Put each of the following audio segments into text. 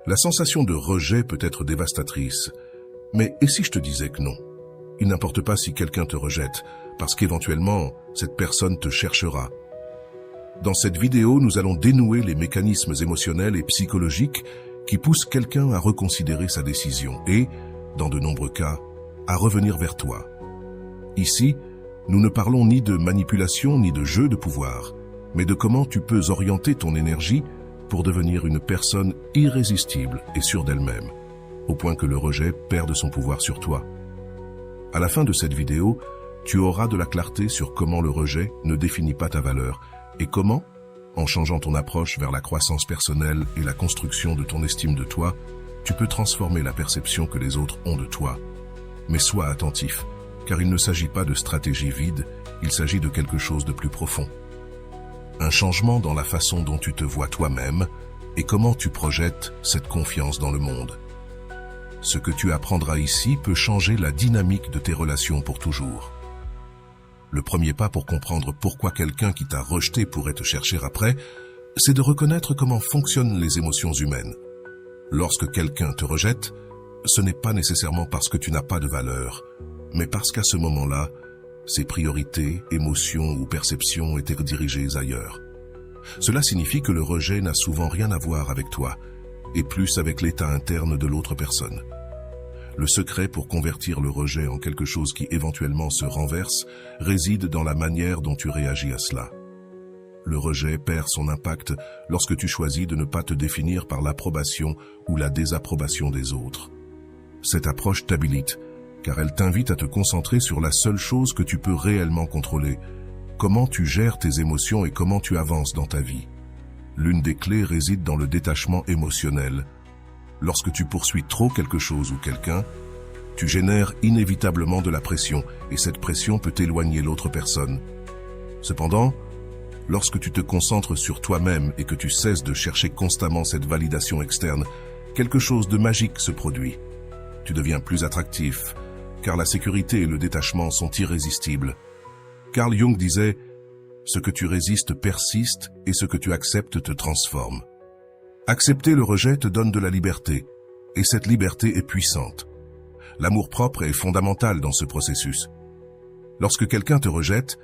La sensation de rejet peut être dévastatrice. Mais et si je te disais que non? Il n'importe pas si quelqu'un te rejette, parce qu'éventuellement, cette personne te cherchera. Dans cette vidéo, nous allons dénouer les mécanismes émotionnels et psychologiques qui poussent quelqu'un à reconsidérer sa décision et, dans de nombreux cas, à revenir vers toi. Ici, nous ne parlons ni de manipulation ni de jeu de pouvoir, mais de comment tu peux orienter ton énergie pour devenir une personne irrésistible et sûre d'elle-même, au point que le rejet perde son pouvoir sur toi. À la fin de cette vidéo, tu auras de la clarté sur comment le rejet ne définit pas ta valeur et comment, en changeant ton approche vers la croissance personnelle et la construction de ton estime de toi, tu peux transformer la perception que les autres ont de toi. Mais sois attentif, car il ne s'agit pas de stratégie vide, il s'agit de quelque chose de plus profond. Un changement dans la façon dont tu te vois toi-même et comment tu projettes cette confiance dans le monde. Ce que tu apprendras ici peut changer la dynamique de tes relations pour toujours. Le premier pas pour comprendre pourquoi quelqu'un qui t'a rejeté pourrait te chercher après, c'est de reconnaître comment fonctionnent les émotions humaines. Lorsque quelqu'un te rejette, ce n'est pas nécessairement parce que tu n'as pas de valeur, mais parce qu'à ce moment-là, ses priorités, émotions ou perceptions étaient dirigées ailleurs. Cela signifie que le rejet n'a souvent rien à voir avec toi, et plus avec l'état interne de l'autre personne. Le secret pour convertir le rejet en quelque chose qui éventuellement se renverse réside dans la manière dont tu réagis à cela. Le rejet perd son impact lorsque tu choisis de ne pas te définir par l'approbation ou la désapprobation des autres. Cette approche t'habilite, car elle t'invite à te concentrer sur la seule chose que tu peux réellement contrôler, comment tu gères tes émotions et comment tu avances dans ta vie. L'une des clés réside dans le détachement émotionnel. Lorsque tu poursuis trop quelque chose ou quelqu'un, tu génères inévitablement de la pression et cette pression peut éloigner l'autre personne. Cependant, lorsque tu te concentres sur toi-même et que tu cesses de chercher constamment cette validation externe, quelque chose de magique se produit. Tu deviens plus attractif, car la sécurité et le détachement sont irrésistibles. Carl Jung disait « Ce que tu résistes persiste et ce que tu acceptes te transforme ». Accepter le rejet te donne de la liberté, et cette liberté est puissante. L'amour-propre est fondamental dans ce processus. Lorsque quelqu'un te rejette,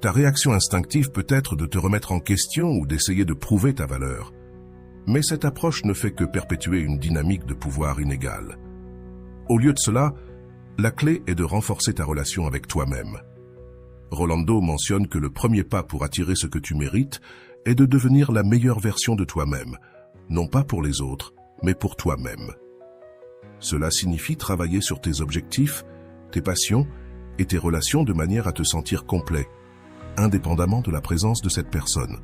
ta réaction instinctive peut être de te remettre en question ou d'essayer de prouver ta valeur. Mais cette approche ne fait que perpétuer une dynamique de pouvoir inégale. Au lieu de cela, la clé est de renforcer ta relation avec toi-même. Rolando mentionne que le premier pas pour attirer ce que tu mérites est de devenir la meilleure version de toi-même, non pas pour les autres, mais pour toi-même. Cela signifie travailler sur tes objectifs, tes passions et tes relations de manière à te sentir complet, indépendamment de la présence de cette personne.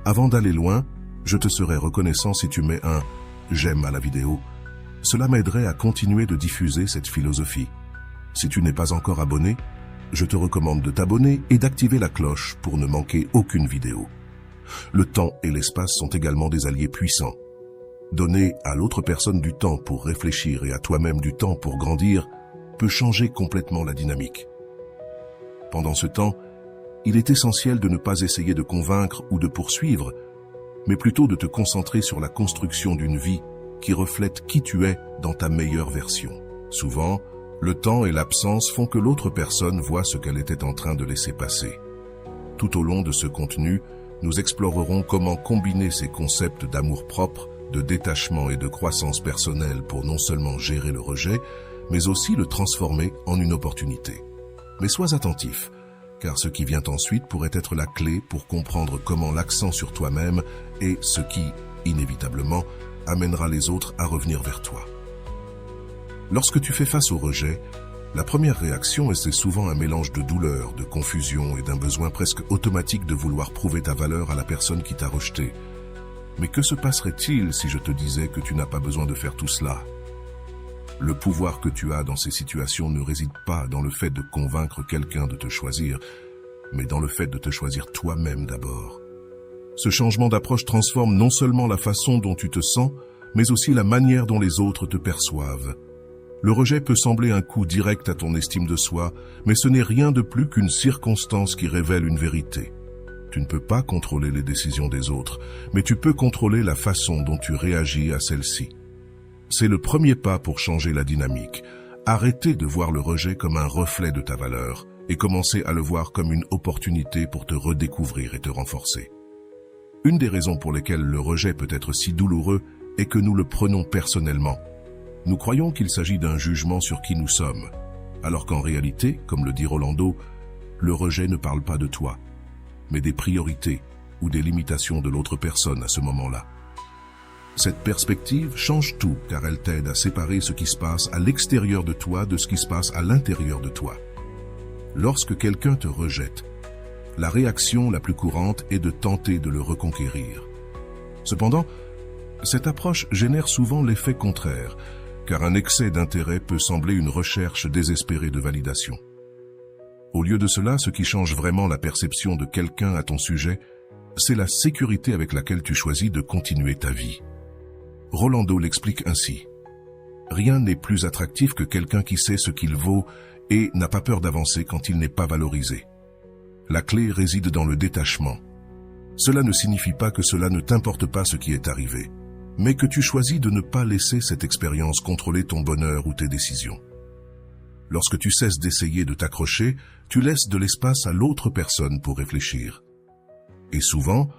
Avant d'aller loin, je te serais reconnaissant si tu mets un « j'aime » à la vidéo. Cela m'aiderait à continuer de diffuser cette philosophie. Si tu n'es pas encore abonné, je te recommande de t'abonner et d'activer la cloche pour ne manquer aucune vidéo. Le temps et l'espace sont également des alliés puissants. Donner à l'autre personne du temps pour réfléchir et à toi-même du temps pour grandir peut changer complètement la dynamique. Pendant ce temps, il est essentiel de ne pas essayer de convaincre ou de poursuivre, mais plutôt de te concentrer sur la construction d'une vie qui reflète qui tu es dans ta meilleure version. Souvent, le temps et l'absence font que l'autre personne voit ce qu'elle était en train de laisser passer. Tout au long de ce contenu, nous explorerons comment combiner ces concepts d'amour-propre, de détachement et de croissance personnelle pour non seulement gérer le rejet, mais aussi le transformer en une opportunité. Mais sois attentif, car ce qui vient ensuite pourrait être la clé pour comprendre comment l'accent sur toi-même est ce qui, inévitablement, amènera les autres à revenir vers toi. Lorsque tu fais face au rejet, la première réaction est souvent un mélange de douleur, de confusion et d'un besoin presque automatique de vouloir prouver ta valeur à la personne qui t'a rejeté. Mais que se passerait-il si je te disais que tu n'as pas besoin de faire tout cela? Le pouvoir que tu as dans ces situations ne réside pas dans le fait de convaincre quelqu'un de te choisir, mais dans le fait de te choisir toi-même d'abord. Ce changement d'approche transforme non seulement la façon dont tu te sens, mais aussi la manière dont les autres te perçoivent. Le rejet peut sembler un coup direct à ton estime de soi, mais ce n'est rien de plus qu'une circonstance qui révèle une vérité. Tu ne peux pas contrôler les décisions des autres, mais tu peux contrôler la façon dont tu réagis à celles-ci. C'est le premier pas pour changer la dynamique. Arrêter de voir le rejet comme un reflet de ta valeur et commencer à le voir comme une opportunité pour te redécouvrir et te renforcer. Une des raisons pour lesquelles le rejet peut être si douloureux est que nous le prenons personnellement. Nous croyons qu'il s'agit d'un jugement sur qui nous sommes, alors qu'en réalité, comme le dit Rolando, le rejet ne parle pas de toi, mais des priorités ou des limitations de l'autre personne à ce moment-là. Cette perspective change tout car elle t'aide à séparer ce qui se passe à l'extérieur de toi de ce qui se passe à l'intérieur de toi. Lorsque quelqu'un te rejette, la réaction la plus courante est de tenter de le reconquérir. Cependant, cette approche génère souvent l'effet contraire, car un excès d'intérêt peut sembler une recherche désespérée de validation. Au lieu de cela, ce qui change vraiment la perception de quelqu'un à ton sujet, c'est la sécurité avec laquelle tu choisis de continuer ta vie. Rolando l'explique ainsi. Rien n'est plus attractif que quelqu'un qui sait ce qu'il vaut et n'a pas peur d'avancer quand il n'est pas valorisé. La clé réside dans le détachement. Cela ne signifie pas que cela ne t'importe pas ce qui est arrivé, mais que tu choisis de ne pas laisser cette expérience contrôler ton bonheur ou tes décisions. Lorsque tu cesses d'essayer de t'accrocher, tu laisses de l'espace à l'autre personne pour réfléchir. Et souvent,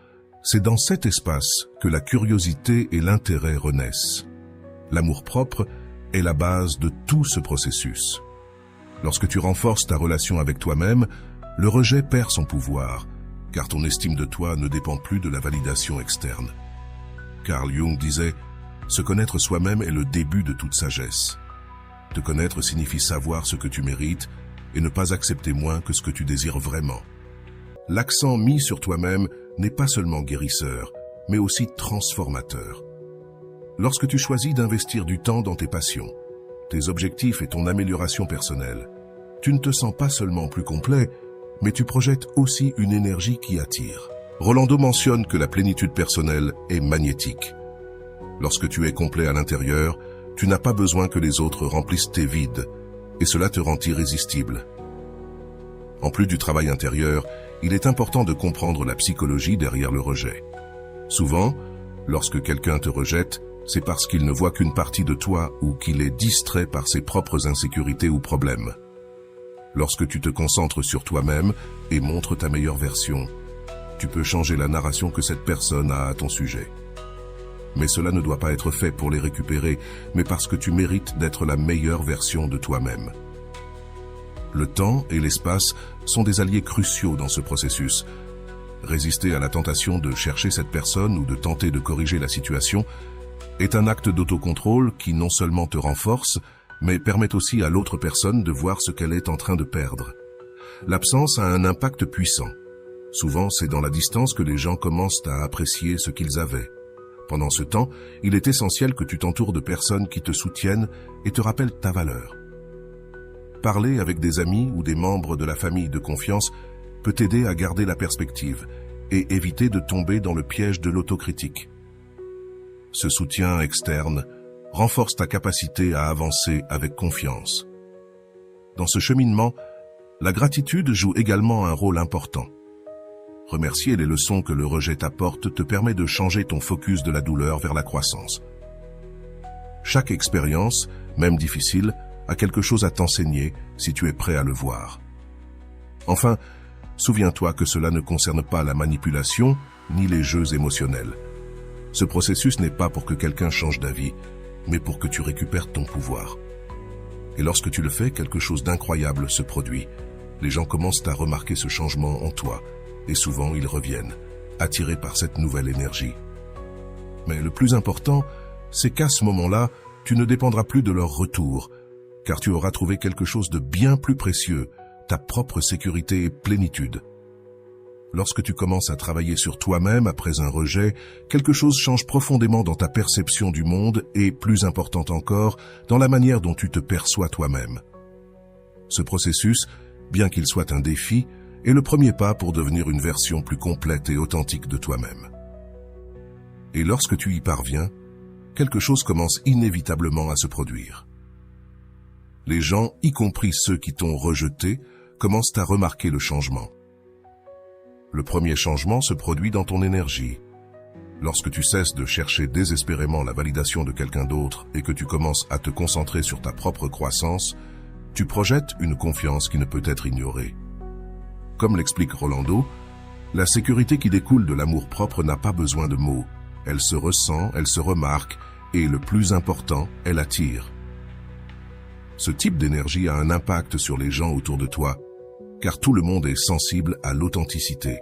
c'est dans cet espace que la curiosité et l'intérêt renaissent. L'amour-propre est la base de tout ce processus. Lorsque tu renforces ta relation avec toi-même, le rejet perd son pouvoir, car ton estime de toi ne dépend plus de la validation externe. Carl Jung disait « Se connaître soi-même est le début de toute sagesse ». Te connaître signifie savoir ce que tu mérites et ne pas accepter moins que ce que tu désires vraiment. L'accent mis sur toi-même n'est pas seulement guérisseur, mais aussi transformateur. Lorsque tu choisis d'investir du temps dans tes passions, tes objectifs et ton amélioration personnelle, tu ne te sens pas seulement plus complet, mais tu projettes aussi une énergie qui attire. Rolando mentionne que la plénitude personnelle est magnétique. Lorsque tu es complet à l'intérieur, tu n'as pas besoin que les autres remplissent tes vides, et cela te rend irrésistible. En plus du travail intérieur, il est important de comprendre la psychologie derrière le rejet. Souvent, lorsque quelqu'un te rejette, c'est parce qu'il ne voit qu'une partie de toi ou qu'il est distrait par ses propres insécurités ou problèmes. Lorsque tu te concentres sur toi-même et montres ta meilleure version, tu peux changer la narration que cette personne a à ton sujet. Mais cela ne doit pas être fait pour les récupérer, mais parce que tu mérites d'être la meilleure version de toi-même. Le temps et l'espace sont des alliés cruciaux dans ce processus. Résister à la tentation de chercher cette personne ou de tenter de corriger la situation est un acte d'autocontrôle qui non seulement te renforce, mais permet aussi à l'autre personne de voir ce qu'elle est en train de perdre. L'absence a un impact puissant. Souvent, c'est dans la distance que les gens commencent à apprécier ce qu'ils avaient. Pendant ce temps, il est essentiel que tu t'entoures de personnes qui te soutiennent et te rappellent ta valeur. Parler avec des amis ou des membres de la famille de confiance peut t'aider à garder la perspective et éviter de tomber dans le piège de l'autocritique. Ce soutien externe renforce ta capacité à avancer avec confiance. Dans ce cheminement, la gratitude joue également un rôle important. Remercier les leçons que le rejet t'apporte te permet de changer ton focus de la douleur vers la croissance. Chaque expérience, même difficile, a quelque chose à t'enseigner si tu es prêt à le voir. Enfin, souviens-toi que cela ne concerne pas la manipulation ni les jeux émotionnels. Ce processus n'est pas pour que quelqu'un change d'avis, mais pour que tu récupères ton pouvoir. Et lorsque tu le fais, quelque chose d'incroyable se produit. Les gens commencent à remarquer ce changement en toi, et souvent ils reviennent, attirés par cette nouvelle énergie. Mais le plus important, c'est qu'à ce moment-là, tu ne dépendras plus de leur retour, car tu auras trouvé quelque chose de bien plus précieux, ta propre sécurité et plénitude. Lorsque tu commences à travailler sur toi-même après un rejet, quelque chose change profondément dans ta perception du monde et, plus important encore, dans la manière dont tu te perçois toi-même. Ce processus, bien qu'il soit un défi, est le premier pas pour devenir une version plus complète et authentique de toi-même. Et lorsque tu y parviens, quelque chose commence inévitablement à se produire. Les gens, y compris ceux qui t'ont rejeté, commencent à remarquer le changement. Le premier changement se produit dans ton énergie. Lorsque tu cesses de chercher désespérément la validation de quelqu'un d'autre et que tu commences à te concentrer sur ta propre croissance, tu projettes une confiance qui ne peut être ignorée. Comme l'explique Rolando, la sécurité qui découle de l'amour-propre n'a pas besoin de mots. Elle se ressent, elle se remarque et, le plus important, elle attire. Ce type d'énergie a un impact sur les gens autour de toi, car tout le monde est sensible à l'authenticité.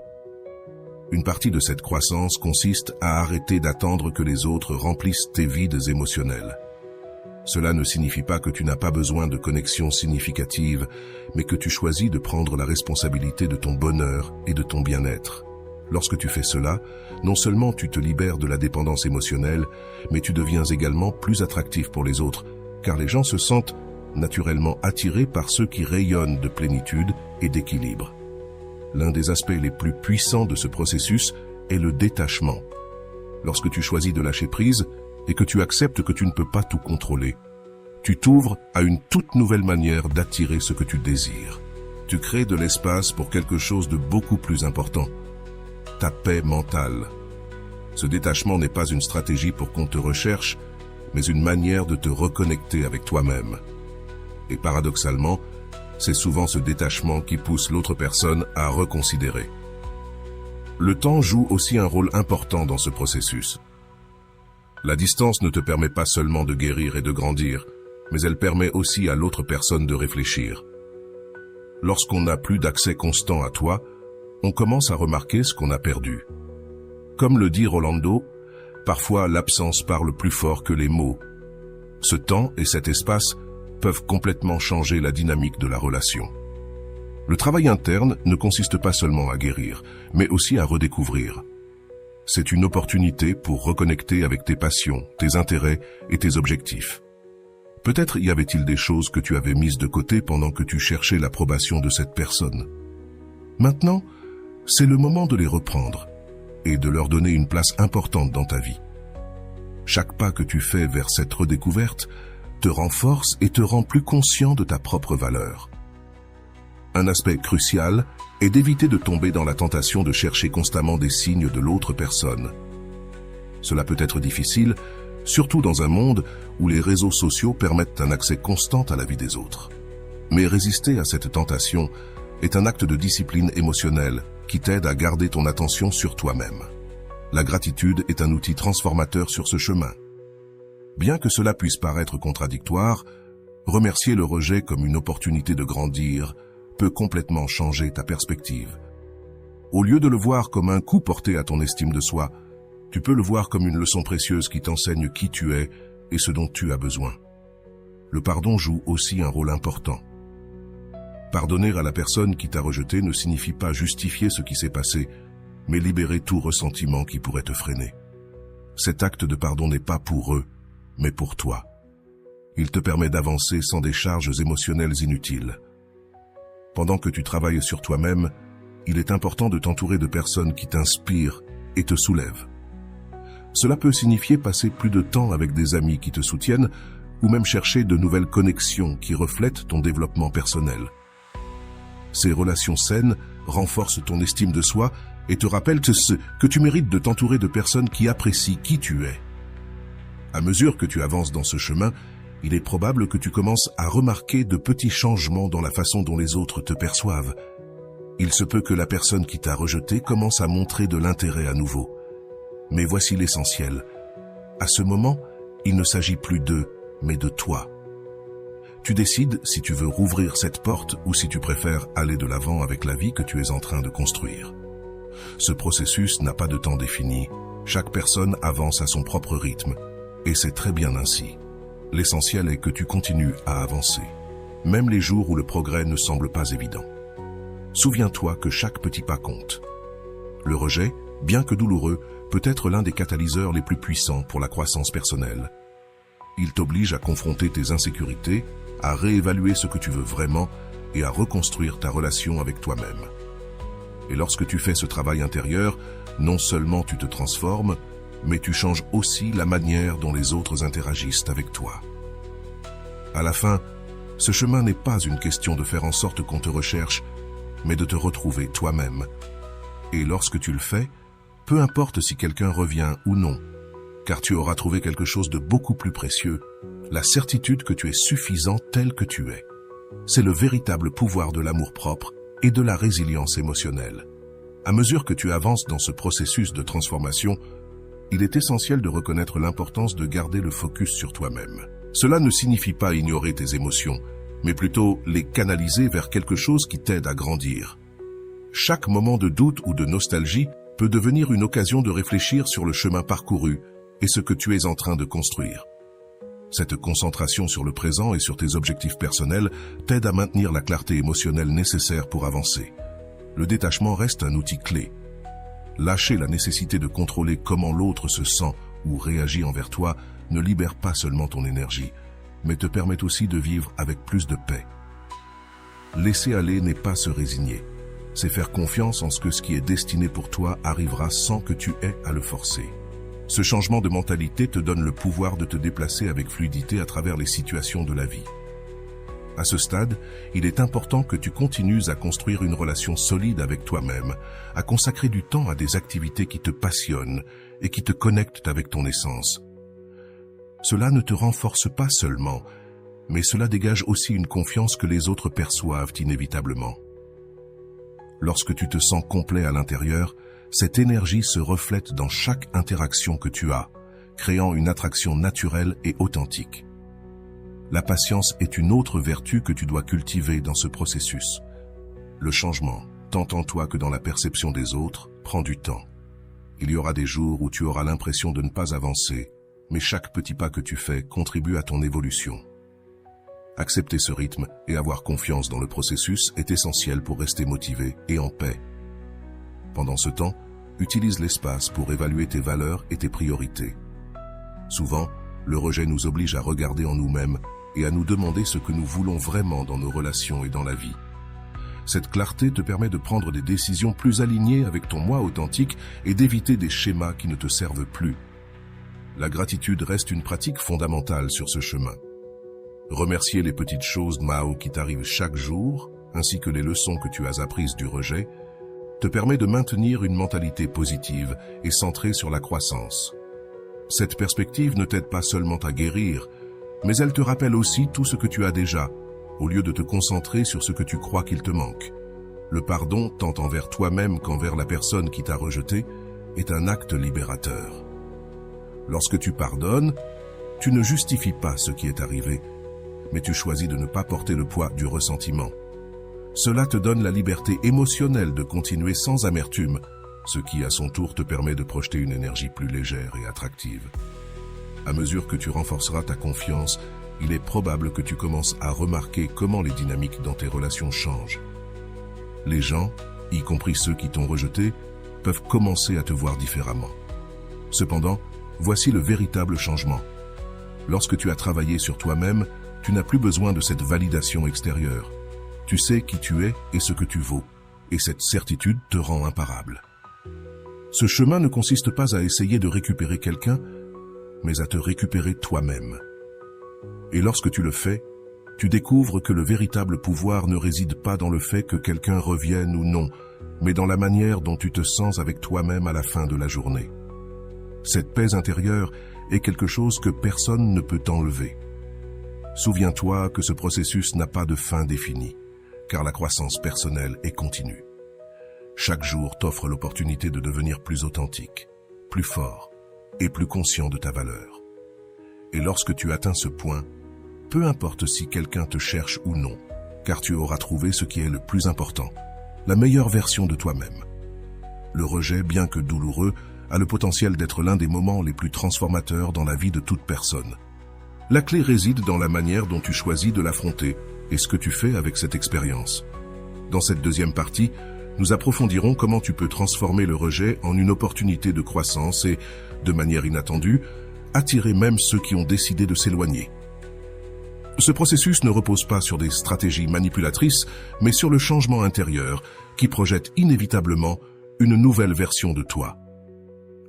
Une partie de cette croissance consiste à arrêter d'attendre que les autres remplissent tes vides émotionnels. Cela ne signifie pas que tu n'as pas besoin de connexions significatives, mais que tu choisis de prendre la responsabilité de ton bonheur et de ton bien-être. Lorsque tu fais cela, non seulement tu te libères de la dépendance émotionnelle, mais tu deviens également plus attractif pour les autres, car les gens se sentent naturellement attirés par ceux qui rayonnent de plénitude et d'équilibre. L'un des aspects les plus puissants de ce processus est le détachement. Lorsque tu choisis de lâcher prise et que tu acceptes que tu ne peux pas tout contrôler, tu t'ouvres à une toute nouvelle manière d'attirer ce que tu désires. Tu crées de l'espace pour quelque chose de beaucoup plus important, ta paix mentale. Ce détachement n'est pas une stratégie pour qu'on te recherche, mais une manière de te reconnecter avec toi-même. Et paradoxalement, c'est souvent ce détachement qui pousse l'autre personne à reconsidérer. Le temps joue aussi un rôle important dans ce processus. La distance ne te permet pas seulement de guérir et de grandir, mais elle permet aussi à l'autre personne de réfléchir. Lorsqu'on n'a plus d'accès constant à toi, on commence à remarquer ce qu'on a perdu. Comme le dit Rolando, parfois l'absence parle plus fort que les mots. Ce temps et cet espace peuvent complètement changer la dynamique de la relation. Le travail interne ne consiste pas seulement à guérir, mais aussi à redécouvrir. C'est une opportunité pour reconnecter avec tes passions, tes intérêts et tes objectifs. Peut-être y avait-il des choses que tu avais mises de côté pendant que tu cherchais l'approbation de cette personne. Maintenant, c'est le moment de les reprendre et de leur donner une place importante dans ta vie. Chaque pas que tu fais vers cette redécouverte te renforce et te rend plus conscient de ta propre valeur. Un aspect crucial est d'éviter de tomber dans la tentation de chercher constamment des signes de l'autre personne. Cela peut être difficile, surtout dans un monde où les réseaux sociaux permettent un accès constant à la vie des autres. Mais résister à cette tentation est un acte de discipline émotionnelle qui t'aide à garder ton attention sur toi-même. La gratitude est un outil transformateur sur ce chemin. Bien que cela puisse paraître contradictoire, remercier le rejet comme une opportunité de grandir peut complètement changer ta perspective. Au lieu de le voir comme un coup porté à ton estime de soi, tu peux le voir comme une leçon précieuse qui t'enseigne qui tu es et ce dont tu as besoin. Le pardon joue aussi un rôle important. Pardonner à la personne qui t'a rejeté ne signifie pas justifier ce qui s'est passé, mais libérer tout ressentiment qui pourrait te freiner. Cet acte de pardon n'est pas pour eux, mais pour toi. Il te permet d'avancer sans des charges émotionnelles inutiles. Pendant que tu travailles sur toi-même, il est important de t'entourer de personnes qui t'inspirent et te soulèvent. Cela peut signifier passer plus de temps avec des amis qui te soutiennent ou même chercher de nouvelles connexions qui reflètent ton développement personnel. Ces relations saines renforcent ton estime de soi et te rappellent que tu mérites de t'entourer de personnes qui apprécient qui tu es. À mesure que tu avances dans ce chemin, il est probable que tu commences à remarquer de petits changements dans la façon dont les autres te perçoivent. Il se peut que la personne qui t'a rejeté commence à montrer de l'intérêt à nouveau. Mais voici l'essentiel. À ce moment, il ne s'agit plus d'eux, mais de toi. Tu décides si tu veux rouvrir cette porte ou si tu préfères aller de l'avant avec la vie que tu es en train de construire. Ce processus n'a pas de temps défini. Chaque personne avance à son propre rythme. Et c'est très bien ainsi. L'essentiel est que tu continues à avancer, même les jours où le progrès ne semble pas évident. Souviens-toi que chaque petit pas compte. Le rejet, bien que douloureux, peut être l'un des catalyseurs les plus puissants pour la croissance personnelle. Il t'oblige à confronter tes insécurités, à réévaluer ce que tu veux vraiment et à reconstruire ta relation avec toi-même. Et lorsque tu fais ce travail intérieur, non seulement tu te transformes, mais tu changes aussi la manière dont les autres interagissent avec toi. À la fin, ce chemin n'est pas une question de faire en sorte qu'on te recherche, mais de te retrouver toi-même. Et lorsque tu le fais, peu importe si quelqu'un revient ou non, car tu auras trouvé quelque chose de beaucoup plus précieux, la certitude que tu es suffisant tel que tu es. C'est le véritable pouvoir de l'amour-propre et de la résilience émotionnelle. À mesure que tu avances dans ce processus de transformation, il est essentiel de reconnaître l'importance de garder le focus sur toi-même. Cela ne signifie pas ignorer tes émotions, mais plutôt les canaliser vers quelque chose qui t'aide à grandir. Chaque moment de doute ou de nostalgie peut devenir une occasion de réfléchir sur le chemin parcouru et ce que tu es en train de construire. Cette concentration sur le présent et sur tes objectifs personnels t'aide à maintenir la clarté émotionnelle nécessaire pour avancer. Le détachement reste un outil clé. Lâcher la nécessité de contrôler comment l'autre se sent ou réagit envers toi ne libère pas seulement ton énergie, mais te permet aussi de vivre avec plus de paix. Laisser aller n'est pas se résigner. C'est faire confiance en ce que ce qui est destiné pour toi arrivera sans que tu aies à le forcer. Ce changement de mentalité te donne le pouvoir de te déplacer avec fluidité à travers les situations de la vie. À ce stade, il est important que tu continues à construire une relation solide avec toi-même, à consacrer du temps à des activités qui te passionnent et qui te connectent avec ton essence. Cela ne te renforce pas seulement, mais cela dégage aussi une confiance que les autres perçoivent inévitablement. Lorsque tu te sens complet à l'intérieur, cette énergie se reflète dans chaque interaction que tu as, créant une attraction naturelle et authentique. La patience est une autre vertu que tu dois cultiver dans ce processus. Le changement, tant en toi que dans la perception des autres, prend du temps. Il y aura des jours où tu auras l'impression de ne pas avancer, mais chaque petit pas que tu fais contribue à ton évolution. Accepter ce rythme et avoir confiance dans le processus est essentiel pour rester motivé et en paix. Pendant ce temps, utilise l'espace pour évaluer tes valeurs et tes priorités. Souvent, le rejet nous oblige à regarder en nous-mêmes et à nous demander ce que nous voulons vraiment dans nos relations et dans la vie. Cette clarté te permet de prendre des décisions plus alignées avec ton moi authentique et d'éviter des schémas qui ne te servent plus. La gratitude reste une pratique fondamentale sur ce chemin. Remercier les petites choses Mao qui t'arrivent chaque jour, ainsi que les leçons que tu as apprises du rejet, te permet de maintenir une mentalité positive et centrée sur la croissance. Cette perspective ne t'aide pas seulement à guérir, mais elle te rappelle aussi tout ce que tu as déjà, au lieu de te concentrer sur ce que tu crois qu'il te manque. Le pardon, tant envers toi-même qu'envers la personne qui t'a rejeté, est un acte libérateur. Lorsque tu pardonnes, tu ne justifies pas ce qui est arrivé, mais tu choisis de ne pas porter le poids du ressentiment. Cela te donne la liberté émotionnelle de continuer sans amertume, ce qui à son tour te permet de projeter une énergie plus légère et attractive. À mesure que tu renforceras ta confiance, il est probable que tu commences à remarquer comment les dynamiques dans tes relations changent. Les gens, y compris ceux qui t'ont rejeté, peuvent commencer à te voir différemment. Cependant, voici le véritable changement. Lorsque tu as travaillé sur toi-même, tu n'as plus besoin de cette validation extérieure. Tu sais qui tu es et ce que tu vaux, et cette certitude te rend imparable. Ce chemin ne consiste pas à essayer de récupérer quelqu'un, mais à te récupérer toi-même. Et lorsque tu le fais, tu découvres que le véritable pouvoir ne réside pas dans le fait que quelqu'un revienne ou non, mais dans la manière dont tu te sens avec toi-même à la fin de la journée. Cette paix intérieure est quelque chose que personne ne peut t'enlever. Souviens-toi que ce processus n'a pas de fin définie, car la croissance personnelle est continue. Chaque jour t'offre l'opportunité de devenir plus authentique, plus fort et plus conscient de ta valeur. Et lorsque tu atteins ce point, peu importe si quelqu'un te cherche ou non, car tu auras trouvé ce qui est le plus important, la meilleure version de toi-même. Le rejet, bien que douloureux, a le potentiel d'être l'un des moments les plus transformateurs dans la vie de toute personne. La clé réside dans la manière dont tu choisis de l'affronter et ce que tu fais avec cette expérience. Dans cette deuxième partie, nous approfondirons comment tu peux transformer le rejet en une opportunité de croissance et, de manière inattendue, attirer même ceux qui ont décidé de s'éloigner. Ce processus ne repose pas sur des stratégies manipulatrices, mais sur le changement intérieur qui projette inévitablement une nouvelle version de toi.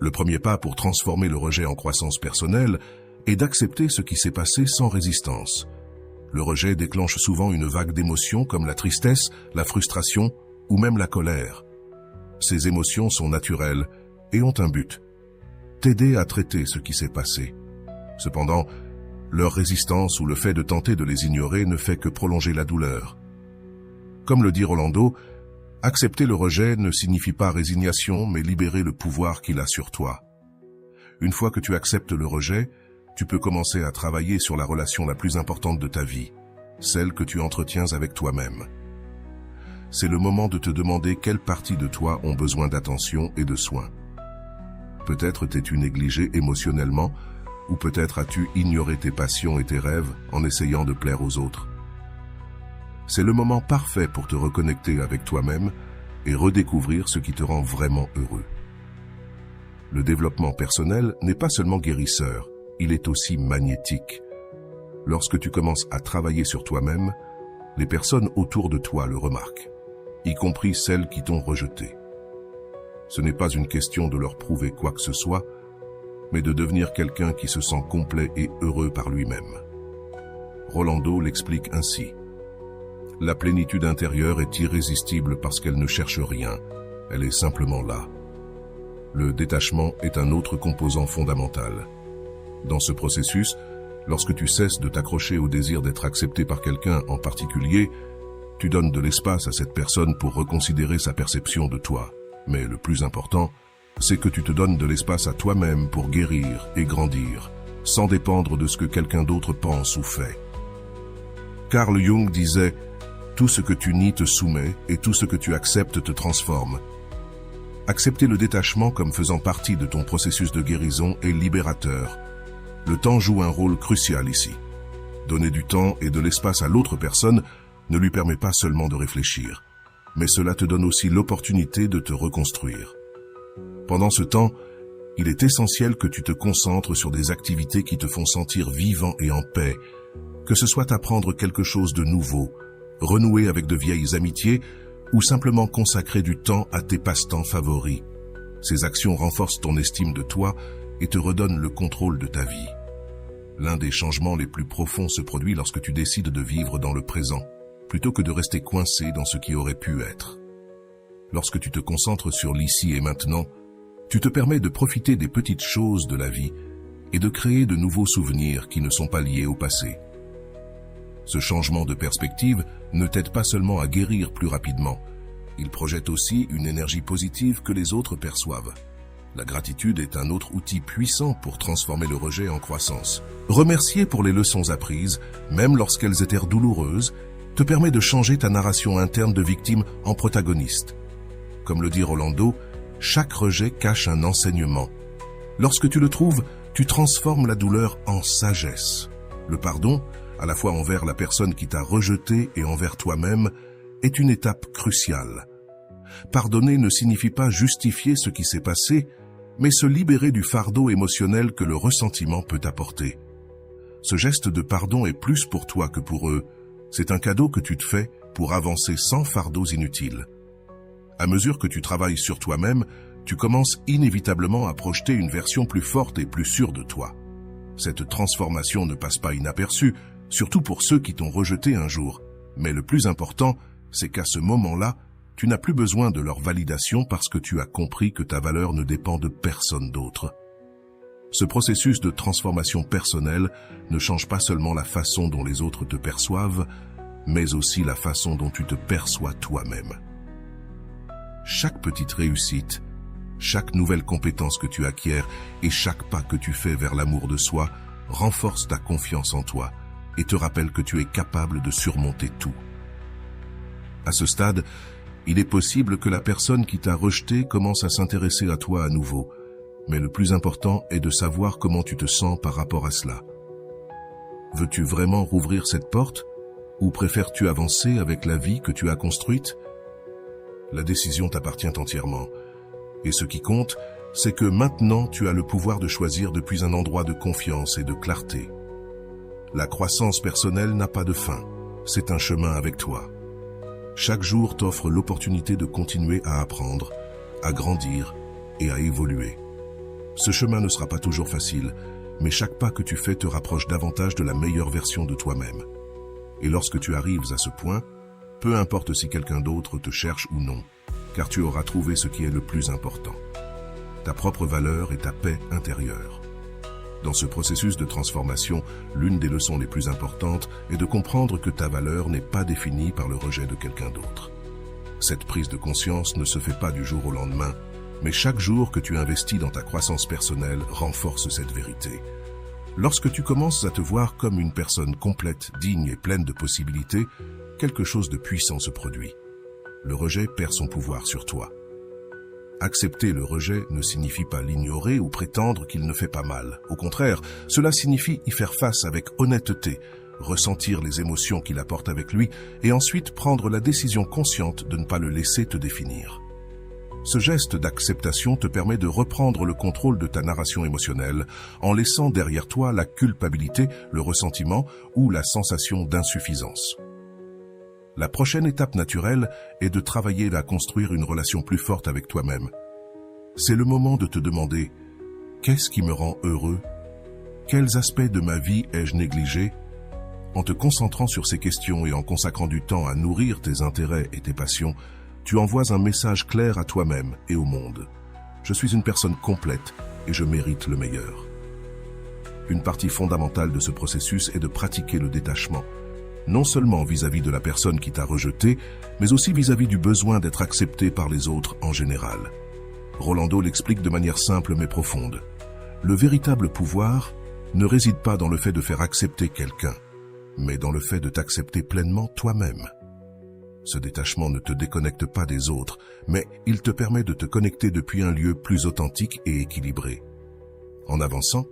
Le premier pas pour transformer le rejet en croissance personnelle est d'accepter ce qui s'est passé sans résistance. Le rejet déclenche souvent une vague d'émotions comme la tristesse, la frustration ou même la colère. Ces émotions sont naturelles et ont un but: t'aider à traiter ce qui s'est passé. Cependant, leur résistance ou le fait de tenter de les ignorer ne fait que prolonger la douleur. Comme le dit Rolando, accepter le rejet ne signifie pas résignation, mais libérer le pouvoir qu'il a sur toi. Une fois que tu acceptes le rejet, tu peux commencer à travailler sur la relation la plus importante de ta vie, celle que tu entretiens avec toi-même. C'est le moment de te demander quelles parties de toi ont besoin d'attention et de soins. Peut-être t'es-tu négligé émotionnellement, ou peut-être as-tu ignoré tes passions et tes rêves en essayant de plaire aux autres. C'est le moment parfait pour te reconnecter avec toi-même et redécouvrir ce qui te rend vraiment heureux. Le développement personnel n'est pas seulement guérisseur, il est aussi magnétique. Lorsque tu commences à travailler sur toi-même, les personnes autour de toi le remarquent, y compris celles qui t'ont rejeté. Ce n'est pas une question de leur prouver quoi que ce soit, mais de devenir quelqu'un qui se sent complet et heureux par lui-même. Rolando l'explique ainsi. La plénitude intérieure est irrésistible parce qu'elle ne cherche rien, elle est simplement là. Le détachement est un autre composant fondamental. Dans ce processus, lorsque tu cesses de t'accrocher au désir d'être accepté par quelqu'un en particulier, tu donnes de l'espace à cette personne pour reconsidérer sa perception de toi. Mais le plus important, c'est que tu te donnes de l'espace à toi-même pour guérir et grandir, sans dépendre de ce que quelqu'un d'autre pense ou fait. Carl Jung disait « Tout ce que tu nies te soumet et tout ce que tu acceptes te transforme ». Accepter le détachement comme faisant partie de ton processus de guérison est libérateur. Le temps joue un rôle crucial ici. Donner du temps et de l'espace à l'autre personne ne lui permet pas seulement de réfléchir, mais cela te donne aussi l'opportunité de te reconstruire. Pendant ce temps, il est essentiel que tu te concentres sur des activités qui te font sentir vivant et en paix, que ce soit apprendre quelque chose de nouveau, renouer avec de vieilles amitiés ou simplement consacrer du temps à tes passe-temps favoris. Ces actions renforcent ton estime de toi et te redonnent le contrôle de ta vie. L'un des changements les plus profonds se produit lorsque tu décides de vivre dans le présent, plutôt que de rester coincé dans ce qui aurait pu être. Lorsque tu te concentres sur l'ici et maintenant, tu te permets de profiter des petites choses de la vie et de créer de nouveaux souvenirs qui ne sont pas liés au passé. Ce changement de perspective ne t'aide pas seulement à guérir plus rapidement, il projette aussi une énergie positive que les autres perçoivent. La gratitude est un autre outil puissant pour transformer le rejet en croissance. Remercier pour les leçons apprises, même lorsqu'elles étaient douloureuses, te permet de changer ta narration interne de victime en protagoniste. Comme le dit Rolando, chaque rejet cache un enseignement. Lorsque tu le trouves, tu transformes la douleur en sagesse. Le pardon, à la fois envers la personne qui t'a rejeté et envers toi-même, est une étape cruciale. Pardonner ne signifie pas justifier ce qui s'est passé, mais se libérer du fardeau émotionnel que le ressentiment peut apporter. Ce geste de pardon est plus pour toi que pour eux. C'est un cadeau que tu te fais pour avancer sans fardeaux inutiles. À mesure que tu travailles sur toi-même, tu commences inévitablement à projeter une version plus forte et plus sûre de toi. Cette transformation ne passe pas inaperçue, surtout pour ceux qui t'ont rejeté un jour. Mais le plus important, c'est qu'à ce moment-là, tu n'as plus besoin de leur validation parce que tu as compris que ta valeur ne dépend de personne d'autre. Ce processus de transformation personnelle ne change pas seulement la façon dont les autres te perçoivent, mais aussi la façon dont tu te perçois toi-même. Chaque petite réussite, chaque nouvelle compétence que tu acquiers et chaque pas que tu fais vers l'amour de soi renforce ta confiance en toi et te rappelle que tu es capable de surmonter tout. À ce stade, il est possible que la personne qui t'a rejeté commence à s'intéresser à toi à nouveau, mais le plus important est de savoir comment tu te sens par rapport à cela. Veux-tu vraiment rouvrir cette porte ou préfères-tu avancer avec la vie que tu as construite? La décision t'appartient entièrement. Et ce qui compte, c'est que maintenant tu as le pouvoir de choisir depuis un endroit de confiance et de clarté. La croissance personnelle n'a pas de fin, c'est un chemin avec toi. Chaque jour t'offre l'opportunité de continuer à apprendre, à grandir et à évoluer. Ce chemin ne sera pas toujours facile, mais chaque pas que tu fais te rapproche davantage de la meilleure version de toi-même. Et lorsque tu arrives à ce point, peu importe si quelqu'un d'autre te cherche ou non, car tu auras trouvé ce qui est le plus important, ta propre valeur et ta paix intérieure. Dans ce processus de transformation, l'une des leçons les plus importantes est de comprendre que ta valeur n'est pas définie par le rejet de quelqu'un d'autre. Cette prise de conscience ne se fait pas du jour au lendemain, mais chaque jour que tu investis dans ta croissance personnelle renforce cette vérité. Lorsque tu commences à te voir comme une personne complète, digne et pleine de possibilités, quelque chose de puissant se produit. Le rejet perd son pouvoir sur toi. Accepter le rejet ne signifie pas l'ignorer ou prétendre qu'il ne fait pas mal. Au contraire, cela signifie y faire face avec honnêteté, ressentir les émotions qu'il apporte avec lui et ensuite prendre la décision consciente de ne pas le laisser te définir. Ce geste d'acceptation te permet de reprendre le contrôle de ta narration émotionnelle en laissant derrière toi la culpabilité, le ressentiment ou la sensation d'insuffisance. La prochaine étape naturelle est de travailler à construire une relation plus forte avec toi-même. C'est le moment de te demander « Qu'est-ce qui me rend heureux ? Quels aspects de ma vie ai-je négligés ?» En te concentrant sur ces questions et en consacrant du temps à nourrir tes intérêts et tes passions, tu envoies un message clair à toi-même et au monde. Je suis une personne complète et je mérite le meilleur. Une partie fondamentale de ce processus est de pratiquer le détachement, non seulement vis-à-vis de la personne qui t'a rejeté, mais aussi vis-à-vis du besoin d'être accepté par les autres en général. Rolando l'explique de manière simple mais profonde. Le véritable pouvoir ne réside pas dans le fait de faire accepter quelqu'un, mais dans le fait de t'accepter pleinement toi-même. Ce détachement ne te déconnecte pas des autres, mais il te permet de te connecter depuis un lieu plus authentique et équilibré. En avançant,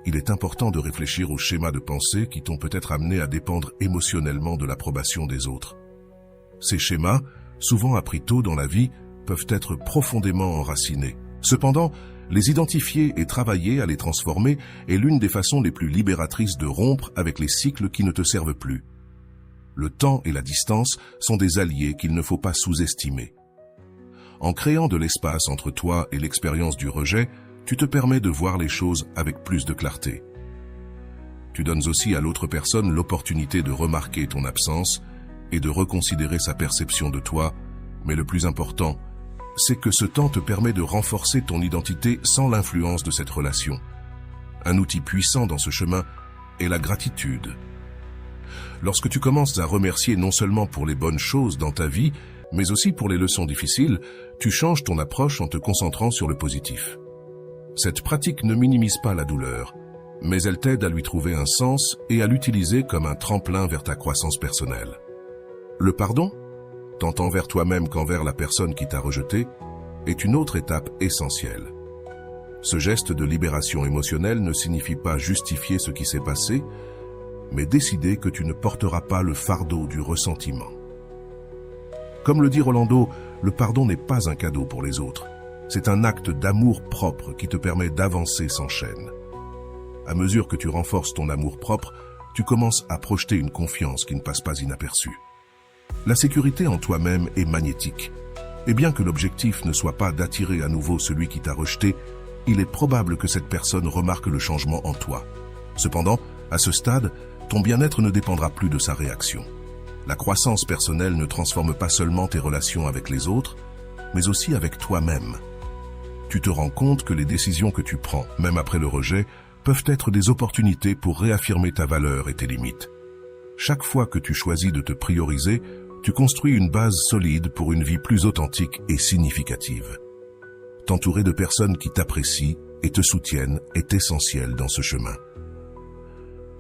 il est important de réfléchir aux schémas de pensée qui t'ont peut-être amené à dépendre émotionnellement de l'approbation des autres. Ces schémas, souvent appris tôt dans la vie, peuvent être profondément enracinés. Cependant, les identifier et travailler à les transformer est l'une des façons les plus libératrices de rompre avec les cycles qui ne te servent plus. Le temps et la distance sont des alliés qu'il ne faut pas sous-estimer. En créant de l'espace entre toi et l'expérience du rejet, tu te permets de voir les choses avec plus de clarté. Tu donnes aussi à l'autre personne l'opportunité de remarquer ton absence et de reconsidérer sa perception de toi, mais le plus important, c'est que ce temps te permet de renforcer ton identité sans l'influence de cette relation. Un outil puissant dans ce chemin est la gratitude. Lorsque tu commences à remercier non seulement pour les bonnes choses dans ta vie, mais aussi pour les leçons difficiles, tu changes ton approche en te concentrant sur le positif. Cette pratique ne minimise pas la douleur, mais elle t'aide à lui trouver un sens et à l'utiliser comme un tremplin vers ta croissance personnelle. Le pardon, tant envers toi-même qu'envers la personne qui t'a rejeté, est une autre étape essentielle. Ce geste de libération émotionnelle ne signifie pas justifier ce qui s'est passé, mais décider que tu ne porteras pas le fardeau du ressentiment. Comme le dit Rolando, le pardon n'est pas un cadeau pour les autres. C'est un acte d'amour propre qui te permet d'avancer sans chaîne. À mesure que tu renforces ton amour propre, tu commences à projeter une confiance qui ne passe pas inaperçue. La sécurité en toi-même est magnétique. Et bien que l'objectif ne soit pas d'attirer à nouveau celui qui t'a rejeté, il est probable que cette personne remarque le changement en toi. Cependant, à ce stade, ton bien-être ne dépendra plus de sa réaction. La croissance personnelle ne transforme pas seulement tes relations avec les autres, mais aussi avec toi-même. Tu te rends compte que les décisions que tu prends, même après le rejet, peuvent être des opportunités pour réaffirmer ta valeur et tes limites. Chaque fois que tu choisis de te prioriser, tu construis une base solide pour une vie plus authentique et significative. T'entourer de personnes qui t'apprécient et te soutiennent est essentiel dans ce chemin.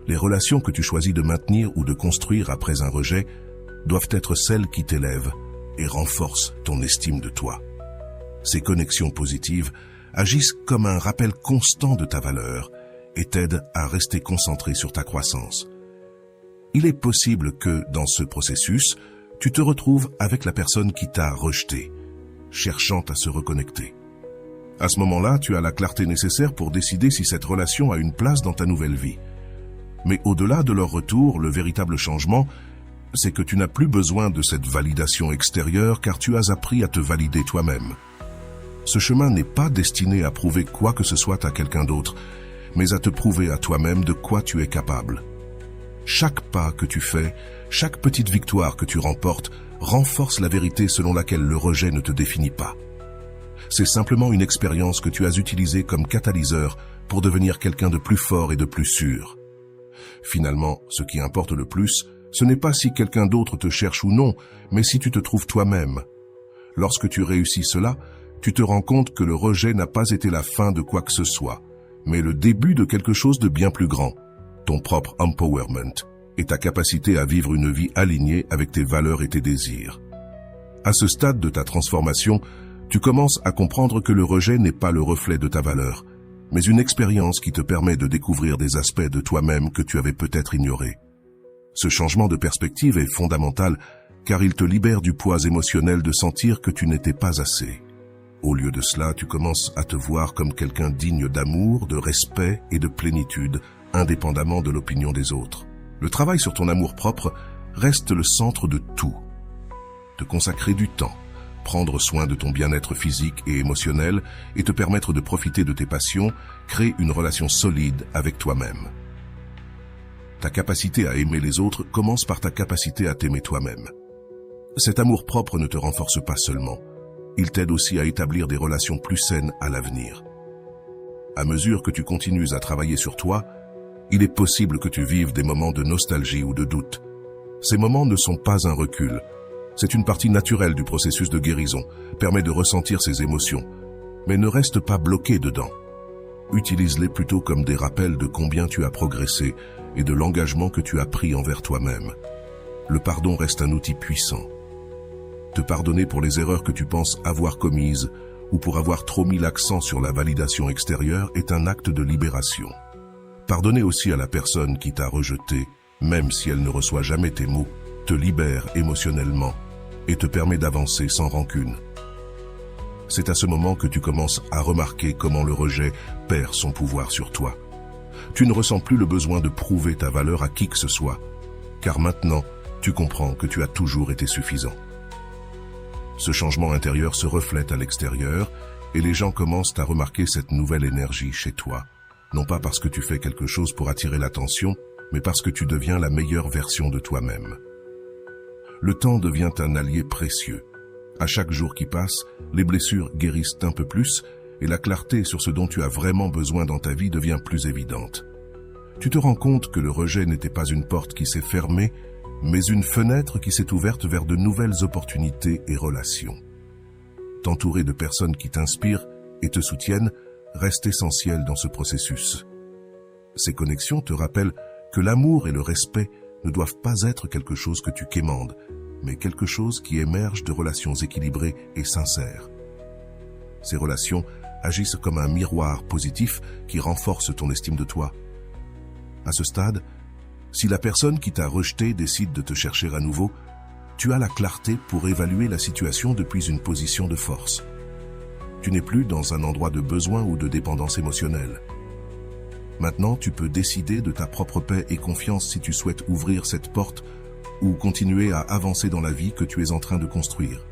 Les relations que tu choisis de maintenir ou de construire après un rejet doivent être celles qui t'élèvent et renforcent ton estime de toi. Ces connexions positives agissent comme un rappel constant de ta valeur et t'aident à rester concentré sur ta croissance. Il est possible que, dans ce processus, tu te retrouves avec la personne qui t'a rejeté, cherchant à se reconnecter. À ce moment-là, tu as la clarté nécessaire pour décider si cette relation a une place dans ta nouvelle vie. Mais au-delà de leur retour, le véritable changement, c'est que tu n'as plus besoin de cette validation extérieure car tu as appris à te valider toi-même. Ce chemin n'est pas destiné à prouver quoi que ce soit à quelqu'un d'autre, mais à te prouver à toi-même de quoi tu es capable. Chaque pas que tu fais, chaque petite victoire que tu remportes, renforce la vérité selon laquelle le rejet ne te définit pas. C'est simplement une expérience que tu as utilisée comme catalyseur pour devenir quelqu'un de plus fort et de plus sûr. Finalement, ce qui importe le plus, ce n'est pas si quelqu'un d'autre te cherche ou non, mais si tu te trouves toi-même. Lorsque tu réussis cela, tu te rends compte que le rejet n'a pas été la fin de quoi que ce soit, mais le début de quelque chose de bien plus grand, ton propre empowerment et ta capacité à vivre une vie alignée avec tes valeurs et tes désirs. À ce stade de ta transformation, tu commences à comprendre que le rejet n'est pas le reflet de ta valeur, mais une expérience qui te permet de découvrir des aspects de toi-même que tu avais peut-être ignorés. Ce changement de perspective est fondamental car il te libère du poids émotionnel de sentir que tu n'étais pas assez. Au lieu de cela, tu commences à te voir comme quelqu'un digne d'amour, de respect et de plénitude, indépendamment de l'opinion des autres. Le travail sur ton amour-propre reste le centre de tout. Te consacrer du temps, prendre soin de ton bien-être physique et émotionnel et te permettre de profiter de tes passions, crée une relation solide avec toi-même. Ta capacité à aimer les autres commence par ta capacité à t'aimer toi-même. Cet amour-propre ne te renforce pas seulement, il t'aide aussi à établir des relations plus saines à l'avenir. À mesure que tu continues à travailler sur toi, il est possible que tu vives des moments de nostalgie ou de doute. Ces moments ne sont pas un recul. C'est une partie naturelle du processus de guérison, permet de ressentir ces émotions, mais ne reste pas bloqué dedans. Utilise-les plutôt comme des rappels de combien tu as progressé et de l'engagement que tu as pris envers toi-même. Le pardon reste un outil puissant. Te pardonner pour les erreurs que tu penses avoir commises ou pour avoir trop mis l'accent sur la validation extérieure est un acte de libération. Pardonner aussi à la personne qui t'a rejeté, même si elle ne reçoit jamais tes mots, te libère émotionnellement et te permet d'avancer sans rancune. C'est à ce moment que tu commences à remarquer comment le rejet perd son pouvoir sur toi. Tu ne ressens plus le besoin de prouver ta valeur à qui que ce soit, car maintenant, tu comprends que tu as toujours été suffisant. Ce changement intérieur se reflète à l'extérieur et les gens commencent à remarquer cette nouvelle énergie chez toi. Non pas parce que tu fais quelque chose pour attirer l'attention, mais parce que tu deviens la meilleure version de toi-même. Le temps devient un allié précieux. À chaque jour qui passe, les blessures guérissent un peu plus et la clarté sur ce dont tu as vraiment besoin dans ta vie devient plus évidente. Tu te rends compte que le rejet n'était pas une porte qui s'est fermée, mais une fenêtre qui s'est ouverte vers de nouvelles opportunités et relations. T'entourer de personnes qui t'inspirent et te soutiennent reste essentiel dans ce processus. Ces connexions te rappellent que l'amour et le respect ne doivent pas être quelque chose que tu quémandes, mais quelque chose qui émerge de relations équilibrées et sincères. Ces relations agissent comme un miroir positif qui renforce ton estime de toi. À ce stade, si la personne qui t'a rejeté décide de te chercher à nouveau, tu as la clarté pour évaluer la situation depuis une position de force. Tu n'es plus dans un endroit de besoin ou de dépendance émotionnelle. Maintenant, tu peux décider de ta propre paix et confiance si tu souhaites ouvrir cette porte ou continuer à avancer dans la vie que tu es en train de construire.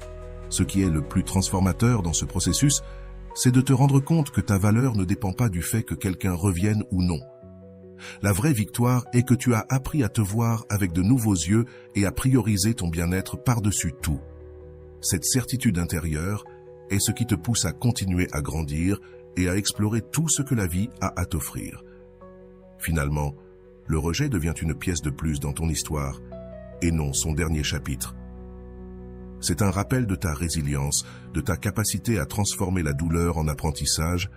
Ce qui est le plus transformateur dans ce processus, c'est de te rendre compte que ta valeur ne dépend pas du fait que quelqu'un revienne ou non. La vraie victoire est que tu as appris à te voir avec de nouveaux yeux et à prioriser ton bien-être par-dessus tout. Cette certitude intérieure est ce qui te pousse à continuer à grandir et à explorer tout ce que la vie a à t'offrir. Finalement, le rejet devient une pièce de plus dans ton histoire et non son dernier chapitre. C'est un rappel de ta résilience, de ta capacité à transformer la douleur en apprentissage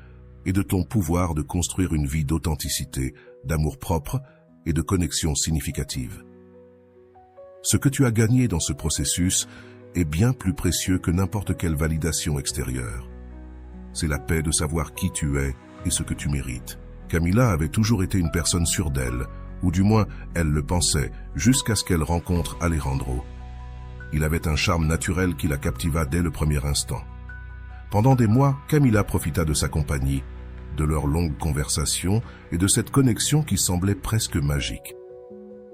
et de ton pouvoir de construire une vie d'authenticité, d'amour-propre et de connexion significative. Ce que tu as gagné dans ce processus est bien plus précieux que n'importe quelle validation extérieure. C'est la paix de savoir qui tu es et ce que tu mérites. Camila avait toujours été une personne sûre d'elle, ou du moins elle le pensait, jusqu'à ce qu'elle rencontre Alejandro. Il avait un charme naturel qui la captiva dès le premier instant. Pendant des mois, Camila profita de sa compagnie, de leurs longues conversations et de cette connexion qui semblait presque magique.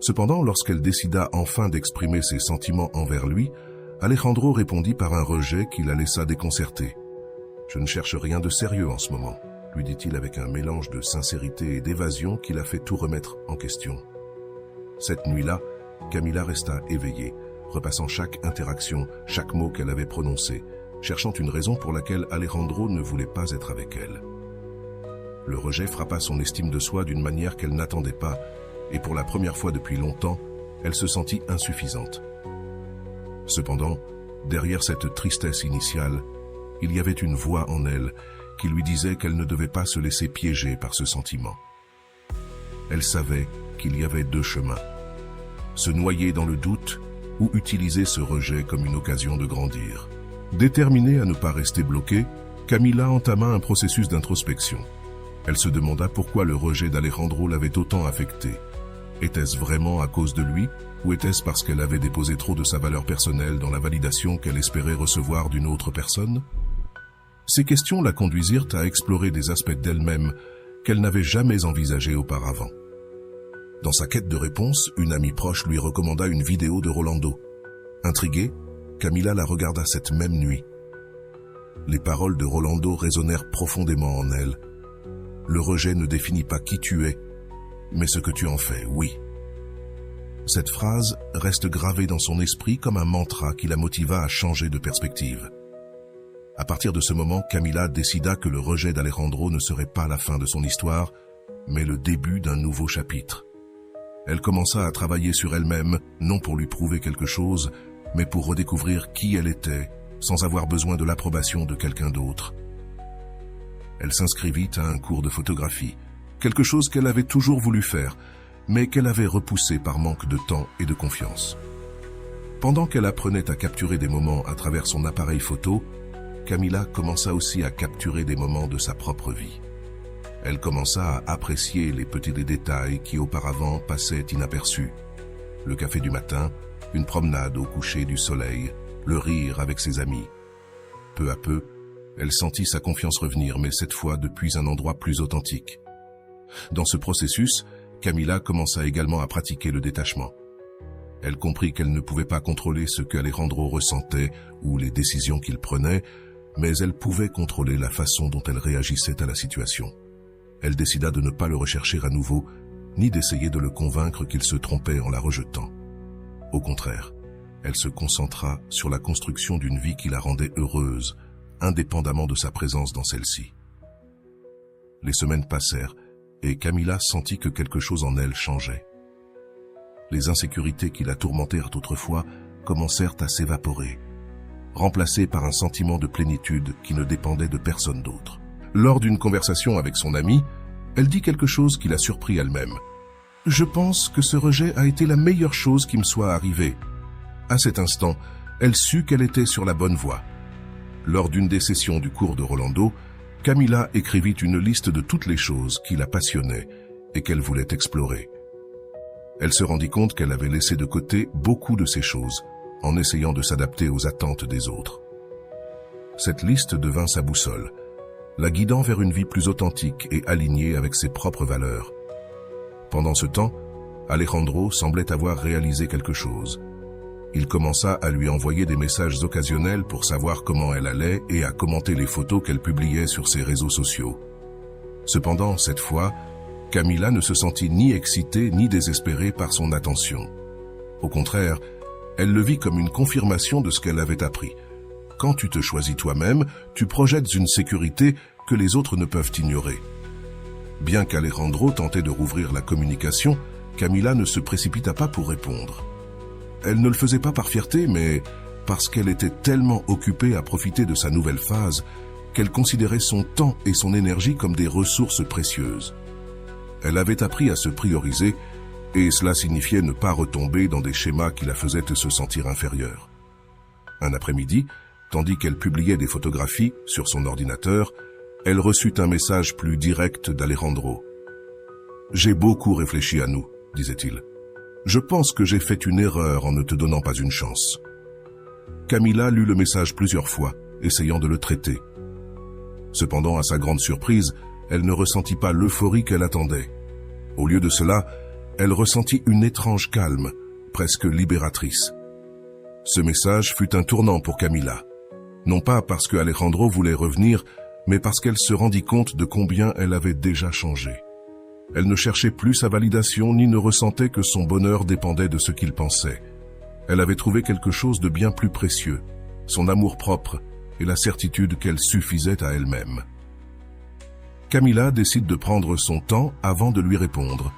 Cependant, lorsqu'elle décida enfin d'exprimer ses sentiments envers lui, Alejandro répondit par un rejet qui la laissa déconcertée. « Je ne cherche rien de sérieux en ce moment », lui dit-il avec un mélange de sincérité et d'évasion qui la fait tout remettre en question. Cette nuit-là, Camila resta éveillée, repassant chaque interaction, chaque mot qu'elle avait prononcé, cherchant une raison pour laquelle Alejandro ne voulait pas être avec elle. Le rejet frappa son estime de soi d'une manière qu'elle n'attendait pas, et pour la première fois depuis longtemps, elle se sentit insuffisante. Cependant, derrière cette tristesse initiale, il y avait une voix en elle qui lui disait qu'elle ne devait pas se laisser piéger par ce sentiment. Elle savait qu'il y avait deux chemins: se noyer dans le doute ou utiliser ce rejet comme une occasion de grandir. Déterminée à ne pas rester bloquée, Camila entama un processus d'introspection. Elle se demanda pourquoi le rejet d'Alejandro l'avait autant affectée. Était-ce vraiment à cause de lui, ou était-ce parce qu'elle avait déposé trop de sa valeur personnelle dans la validation qu'elle espérait recevoir d'une autre personne? Ces questions la conduisirent à explorer des aspects d'elle-même qu'elle n'avait jamais envisagés auparavant. Dans sa quête de réponse, une amie proche lui recommanda une vidéo de Rolando. Intriguée, Camila la regarda cette même nuit. Les paroles de Rolando résonnèrent profondément en elle. Le rejet ne définit pas qui tu es, mais ce que tu en fais, oui. Cette phrase reste gravée dans son esprit comme un mantra qui la motiva à changer de perspective. À partir de ce moment, Camila décida que le rejet d'Alejandro ne serait pas la fin de son histoire, mais le début d'un nouveau chapitre. Elle commença à travailler sur elle-même, non pour lui prouver quelque chose, mais pour redécouvrir qui elle était, sans avoir besoin de l'approbation de quelqu'un d'autre. Elle s'inscrivit à un cours de photographie, quelque chose qu'elle avait toujours voulu faire, mais qu'elle avait repoussé par manque de temps et de confiance. Pendant qu'elle apprenait à capturer des moments à travers son appareil photo, Camila commença aussi à capturer des moments de sa propre vie. Elle commença à apprécier les petits détails qui auparavant passaient inaperçus. Le café du matin, une promenade au coucher du soleil, le rire avec ses amis. Peu à peu, elle sentit sa confiance revenir, mais cette fois depuis un endroit plus authentique. Dans ce processus, Camila commença également à pratiquer le détachement. Elle comprit qu'elle ne pouvait pas contrôler ce qu'Alejandro ressentait ou les décisions qu'il prenait, mais elle pouvait contrôler la façon dont elle réagissait à la situation. Elle décida de ne pas le rechercher à nouveau, ni d'essayer de le convaincre qu'il se trompait en la rejetant. Au contraire, elle se concentra sur la construction d'une vie qui la rendait heureuse, indépendamment de sa présence dans celle-ci. Les semaines passèrent, et Camila sentit que quelque chose en elle changeait. Les insécurités qui la tourmentèrent autrefois commencèrent à s'évaporer, remplacées par un sentiment de plénitude qui ne dépendait de personne d'autre. Lors d'une conversation avec son amie, elle dit quelque chose qui la surprit elle-même. « Je pense que ce rejet a été la meilleure chose qui me soit arrivée. » À cet instant, elle sut qu'elle était sur la bonne voie. Lors d'une des sessions du cours de Rolando, Camila écrivit une liste de toutes les choses qui la passionnaient et qu'elle voulait explorer. Elle se rendit compte qu'elle avait laissé de côté beaucoup de ces choses, en essayant de s'adapter aux attentes des autres. Cette liste devint sa boussole, la guidant vers une vie plus authentique et alignée avec ses propres valeurs. Pendant ce temps, Alejandro semblait avoir réalisé quelque chose. Il commença à lui envoyer des messages occasionnels pour savoir comment elle allait et à commenter les photos qu'elle publiait sur ses réseaux sociaux. Cependant, cette fois, Camila ne se sentit ni excitée ni désespérée par son attention. Au contraire, elle le vit comme une confirmation de ce qu'elle avait appris. Quand tu te choisis toi-même, tu projettes une sécurité que les autres ne peuvent ignorer. Bien qu'Alejandro tentait de rouvrir la communication, Camila ne se précipita pas pour répondre. Elle ne le faisait pas par fierté, mais parce qu'elle était tellement occupée à profiter de sa nouvelle phase qu'elle considérait son temps et son énergie comme des ressources précieuses. Elle avait appris à se prioriser, et cela signifiait ne pas retomber dans des schémas qui la faisaient se sentir inférieure. Un après-midi, tandis qu'elle publiait des photographies sur son ordinateur, elle reçut un message plus direct d'Alejandro. « J'ai beaucoup réfléchi à nous, disait-il. Je pense que j'ai fait une erreur en ne te donnant pas une chance. » Camila lut le message plusieurs fois, essayant de le traiter. Cependant, à sa grande surprise, elle ne ressentit pas l'euphorie qu'elle attendait. Au lieu de cela, elle ressentit une étrange calme, presque libératrice. Ce message fut un tournant pour Camila. Non pas parce que Alejandro voulait revenir, mais parce qu'elle se rendit compte de combien elle avait déjà changé. Elle ne cherchait plus sa validation ni ne ressentait que son bonheur dépendait de ce qu'il pensait. Elle avait trouvé quelque chose de bien plus précieux, son amour-propre et la certitude qu'elle suffisait à elle-même. Camilla décide de prendre son temps avant de lui répondre.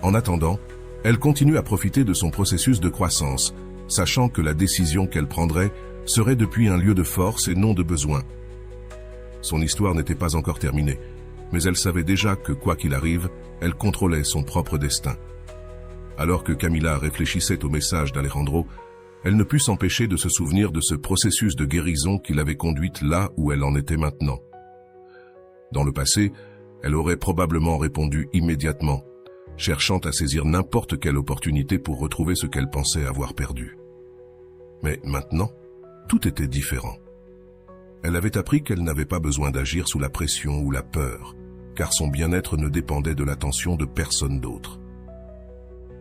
En attendant, elle continue à profiter de son processus de croissance, sachant que la décision qu'elle prendrait serait depuis un lieu de force et non de besoin. Son histoire n'était pas encore terminée, mais elle savait déjà que, quoi qu'il arrive, elle contrôlait son propre destin. Alors que Camilla réfléchissait au message d'Alejandro, elle ne put s'empêcher de se souvenir de ce processus de guérison qui l'avait conduite là où elle en était maintenant. Dans le passé, elle aurait probablement répondu immédiatement, cherchant à saisir n'importe quelle opportunité pour retrouver ce qu'elle pensait avoir perdu. Mais maintenant, tout était différent. Elle avait appris qu'elle n'avait pas besoin d'agir sous la pression ou la peur, car son bien-être ne dépendait de l'attention de personne d'autre.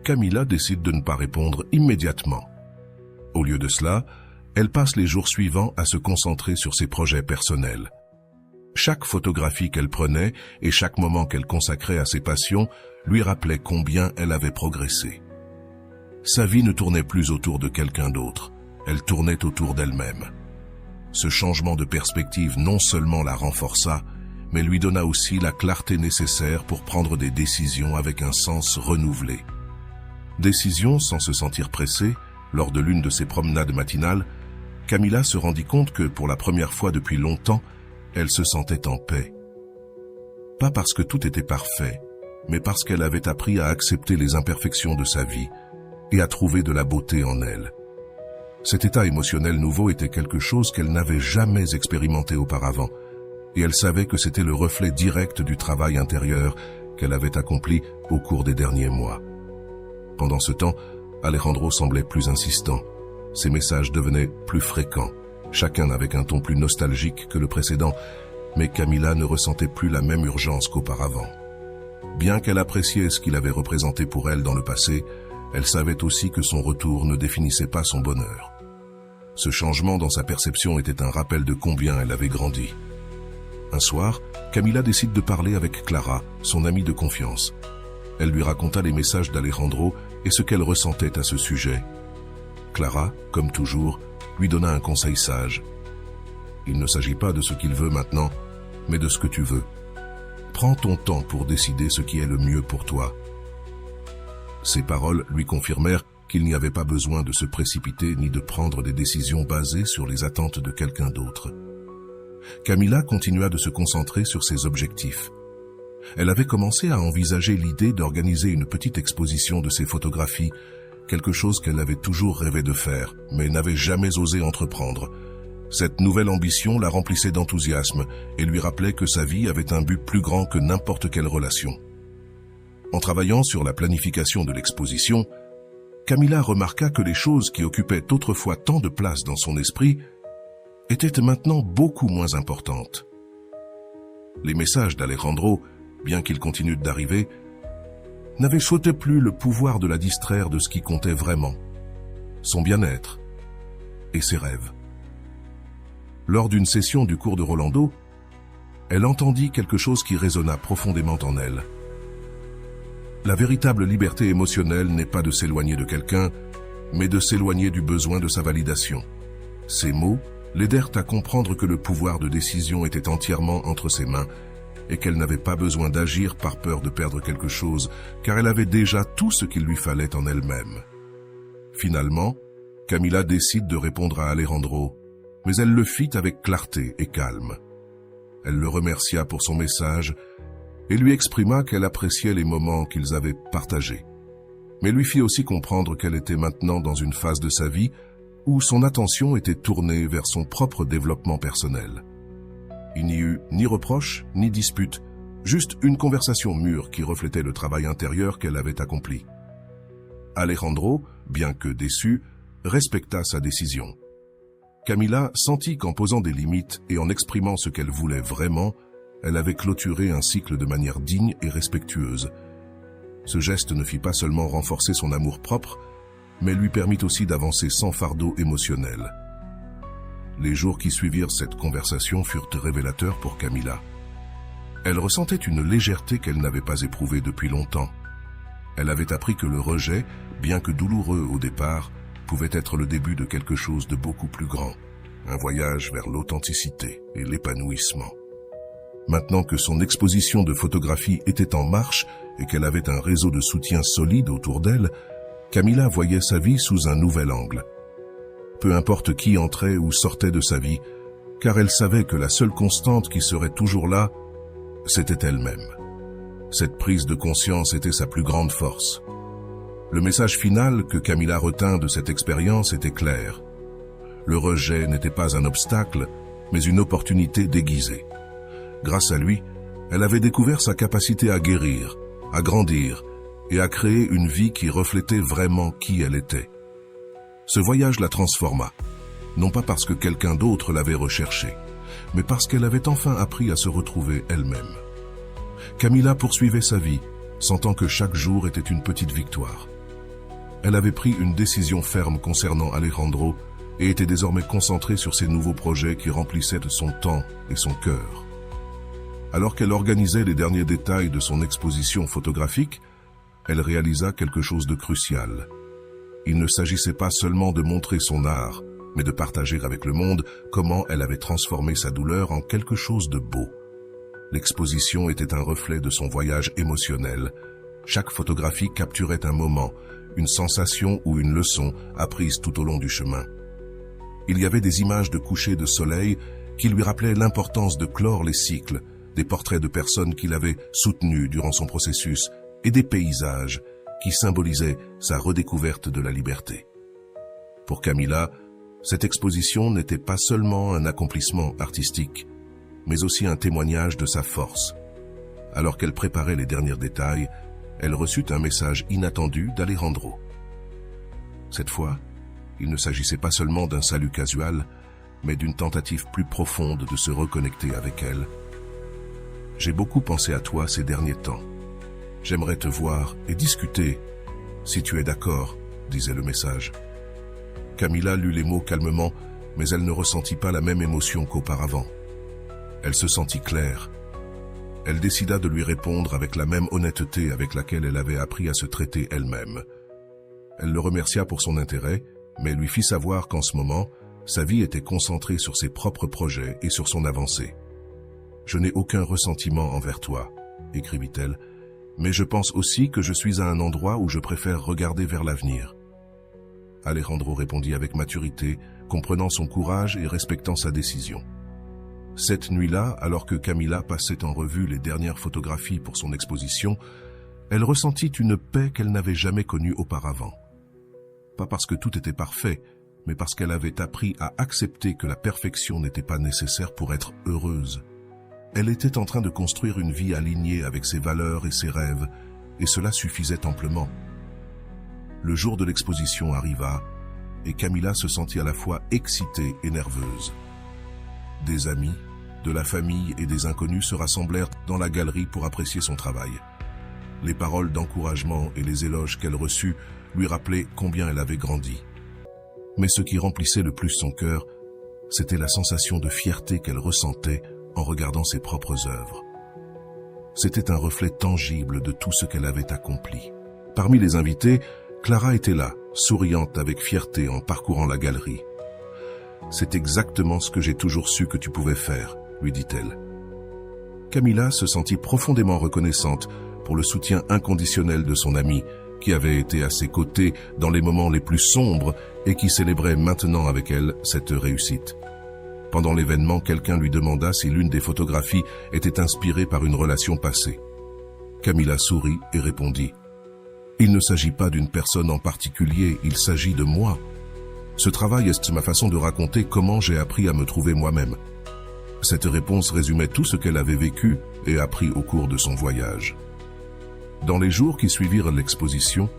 Camilla décide de ne pas répondre immédiatement. Au lieu de cela, elle passe les jours suivants à se concentrer sur ses projets personnels. Chaque photographie qu'elle prenait et chaque moment qu'elle consacrait à ses passions lui rappelait combien elle avait progressé. Sa vie ne tournait plus autour de quelqu'un d'autre, elle tournait autour d'elle-même. Ce changement de perspective non seulement la renforça, mais lui donna aussi la clarté nécessaire pour prendre des décisions avec un sens renouvelé. Décision sans se sentir pressée, lors de l'une de ses promenades matinales, Camilla se rendit compte que, pour la première fois depuis longtemps, elle se sentait en paix. Pas parce que tout était parfait, mais parce qu'elle avait appris à accepter les imperfections de sa vie et à trouver de la beauté en elle. Cet état émotionnel nouveau était quelque chose qu'elle n'avait jamais expérimenté auparavant, et elle savait que c'était le reflet direct du travail intérieur qu'elle avait accompli au cours des derniers mois. Pendant ce temps, Alejandro semblait plus insistant. Ses messages devenaient plus fréquents, chacun avec un ton plus nostalgique que le précédent, mais Camilla ne ressentait plus la même urgence qu'auparavant. Bien qu'elle appréciait ce qu'il avait représenté pour elle dans le passé, elle savait aussi que son retour ne définissait pas son bonheur. Ce changement dans sa perception était un rappel de combien elle avait grandi. Un soir, Camilla décide de parler avec Clara, son amie de confiance. Elle lui raconta les messages d'Alejandro et ce qu'elle ressentait à ce sujet. Clara, comme toujours, lui donna un conseil sage. « Il ne s'agit pas de ce qu'il veut maintenant, mais de ce que tu veux. Prends ton temps pour décider ce qui est le mieux pour toi. » Ces paroles lui confirmèrent qu'il n'y avait pas besoin de se précipiter ni de prendre des décisions basées sur les attentes de quelqu'un d'autre. Camilla continua de se concentrer sur ses objectifs. Elle avait commencé à envisager l'idée d'organiser une petite exposition de ses photographies, quelque chose qu'elle avait toujours rêvé de faire, mais n'avait jamais osé entreprendre. Cette nouvelle ambition la remplissait d'enthousiasme et lui rappelait que sa vie avait un but plus grand que n'importe quelle relation. En travaillant sur la planification de l'exposition, Camilla remarqua que les choses qui occupaient autrefois tant de place dans son esprit étaient maintenant beaucoup moins importantes. Les messages d'Alejandro, bien qu'ils continuent d'arriver, n'avaient souhaité plus le pouvoir de la distraire de ce qui comptait vraiment, son bien-être et ses rêves. Lors d'une session du cours de Rolando, elle entendit quelque chose qui résonna profondément en elle. La véritable liberté émotionnelle n'est pas de s'éloigner de quelqu'un, mais de s'éloigner du besoin de sa validation. Ces mots l'aidèrent à comprendre que le pouvoir de décision était entièrement entre ses mains et qu'elle n'avait pas besoin d'agir par peur de perdre quelque chose, car elle avait déjà tout ce qu'il lui fallait en elle-même. Finalement, Camilla décide de répondre à Alejandro, mais elle le fit avec clarté et calme. Elle le remercia pour son message et lui exprima qu'elle appréciait les moments qu'ils avaient partagés, mais lui fit aussi comprendre qu'elle était maintenant dans une phase de sa vie où son attention était tournée vers son propre développement personnel. Il n'y eut ni reproche, ni dispute, juste une conversation mûre qui reflétait le travail intérieur qu'elle avait accompli. Alejandro, bien que déçu, respecta sa décision. Camilla sentit qu'en posant des limites et en exprimant ce qu'elle voulait vraiment, elle avait clôturé un cycle de manière digne et respectueuse. Ce geste ne fit pas seulement renforcer son amour-propre, mais lui permit aussi d'avancer sans fardeau émotionnel. Les jours qui suivirent cette conversation furent révélateurs pour Camilla. Elle ressentait une légèreté qu'elle n'avait pas éprouvée depuis longtemps. Elle avait appris que le rejet, bien que douloureux au départ, pouvait être le début de quelque chose de beaucoup plus grand, un voyage vers l'authenticité et l'épanouissement. Maintenant que son exposition de photographie était en marche et qu'elle avait un réseau de soutien solide autour d'elle, Camilla voyait sa vie sous un nouvel angle. Peu importe qui entrait ou sortait de sa vie, car elle savait que la seule constante qui serait toujours là, c'était elle-même. Cette prise de conscience était sa plus grande force. Le message final que Camilla retint de cette expérience était clair. Le rejet n'était pas un obstacle, mais une opportunité déguisée. Grâce à lui, elle avait découvert sa capacité à guérir, à grandir et à créer une vie qui reflétait vraiment qui elle était. Ce voyage la transforma, non pas parce que quelqu'un d'autre l'avait recherchée, mais parce qu'elle avait enfin appris à se retrouver elle-même. Camilla poursuivait sa vie, sentant que chaque jour était une petite victoire. Elle avait pris une décision ferme concernant Alejandro et était désormais concentrée sur ses nouveaux projets qui remplissaient de son temps et son cœur. Alors qu'elle organisait les derniers détails de son exposition photographique, elle réalisa quelque chose de crucial. Il ne s'agissait pas seulement de montrer son art, mais de partager avec le monde comment elle avait transformé sa douleur en quelque chose de beau. L'exposition était un reflet de son voyage émotionnel. Chaque photographie capturait un moment, une sensation ou une leçon apprise tout au long du chemin. Il y avait des images de coucher de soleil qui lui rappelaient l'importance de clore les cycles, des portraits de personnes qui l'avaient soutenu durant son processus et des paysages qui symbolisaient sa redécouverte de la liberté. Pour Camilla, cette exposition n'était pas seulement un accomplissement artistique, mais aussi un témoignage de sa force. Alors qu'elle préparait les derniers détails, elle reçut un message inattendu d'Alejandro. Cette fois, il ne s'agissait pas seulement d'un salut casual, mais d'une tentative plus profonde de se reconnecter avec elle. « J'ai beaucoup pensé à toi ces derniers temps. J'aimerais te voir et discuter, si tu es d'accord, » disait le message. Camilla lut les mots calmement, mais elle ne ressentit pas la même émotion qu'auparavant. Elle se sentit claire. Elle décida de lui répondre avec la même honnêteté avec laquelle elle avait appris à se traiter elle-même. Elle le remercia pour son intérêt, mais lui fit savoir qu'en ce moment, sa vie était concentrée sur ses propres projets et sur son avancée. « Je n'ai aucun ressentiment envers toi, » écrivit-elle, « mais je pense aussi que je suis à un endroit où je préfère regarder vers l'avenir. » Alejandro répondit avec maturité, comprenant son courage et respectant sa décision. Cette nuit-là, alors que Camilla passait en revue les dernières photographies pour son exposition, elle ressentit une paix qu'elle n'avait jamais connue auparavant. Pas parce que tout était parfait, mais parce qu'elle avait appris à accepter que la perfection n'était pas nécessaire pour être heureuse. Elle était en train de construire une vie alignée avec ses valeurs et ses rêves, et cela suffisait amplement. Le jour de l'exposition arriva, et Camilla se sentit à la fois excitée et nerveuse. Des amis, de la famille et des inconnus se rassemblèrent dans la galerie pour apprécier son travail. Les paroles d'encouragement et les éloges qu'elle reçut lui rappelaient combien elle avait grandi. Mais ce qui remplissait le plus son cœur, c'était la sensation de fierté qu'elle ressentait en regardant ses propres œuvres. C'était un reflet tangible de tout ce qu'elle avait accompli. Parmi les invités, Clara était là, souriante avec fierté en parcourant la galerie. « C'est exactement ce que j'ai toujours su que tu pouvais faire », lui dit-elle. Camilla se sentit profondément reconnaissante pour le soutien inconditionnel de son amie, qui avait été à ses côtés dans les moments les plus sombres et qui célébrait maintenant avec elle cette réussite. Pendant l'événement, quelqu'un lui demanda si l'une des photographies était inspirée par une relation passée. Camilla sourit et répondit « Il ne s'agit pas d'une personne en particulier, il s'agit de moi. Ce travail est ma façon de raconter comment j'ai appris à me trouver moi-même. » Cette réponse résumait tout ce qu'elle avait vécu et appris au cours de son voyage. Dans les jours qui suivirent l'exposition,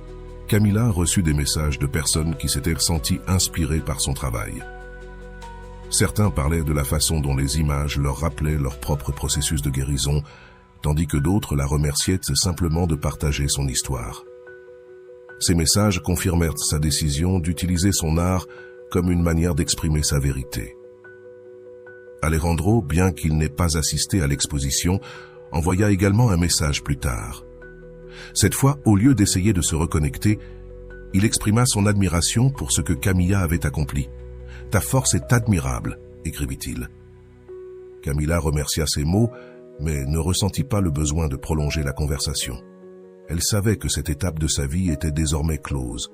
Camilla reçut des messages de personnes qui s'étaient senties inspirées par son travail. Certains parlaient de la façon dont les images leur rappelaient leur propre processus de guérison, tandis que d'autres la remerciaient simplement de partager son histoire. Ces messages confirmèrent sa décision d'utiliser son art comme une manière d'exprimer sa vérité. Alejandro, bien qu'il n'ait pas assisté à l'exposition, envoya également un message plus tard. Cette fois, au lieu d'essayer de se reconnecter, il exprima son admiration pour ce que Camilla avait accompli. « Ta force est admirable », écrivit-il. Camilla remercia ces mots, mais ne ressentit pas le besoin de prolonger la conversation. Elle savait que cette étape de sa vie était désormais close.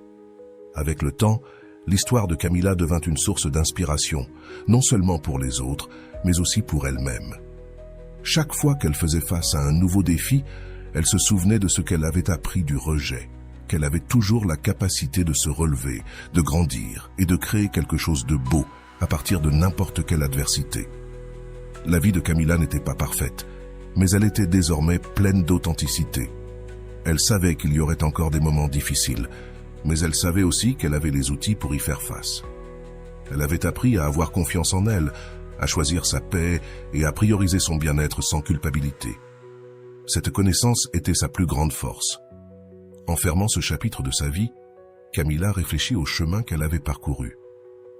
Avec le temps, l'histoire de Camilla devint une source d'inspiration, non seulement pour les autres, mais aussi pour elle-même. Chaque fois qu'elle faisait face à un nouveau défi, elle se souvenait de ce qu'elle avait appris du rejet, qu'elle avait toujours la capacité de se relever, de grandir et de créer quelque chose de beau à partir de n'importe quelle adversité. La vie de Camilla n'était pas parfaite, mais elle était désormais pleine d'authenticité. Elle savait qu'il y aurait encore des moments difficiles, mais elle savait aussi qu'elle avait les outils pour y faire face. Elle avait appris à avoir confiance en elle, à choisir sa paix et à prioriser son bien-être sans culpabilité. Cette connaissance était sa plus grande force. En fermant ce chapitre de sa vie, Camilla réfléchit au chemin qu'elle avait parcouru.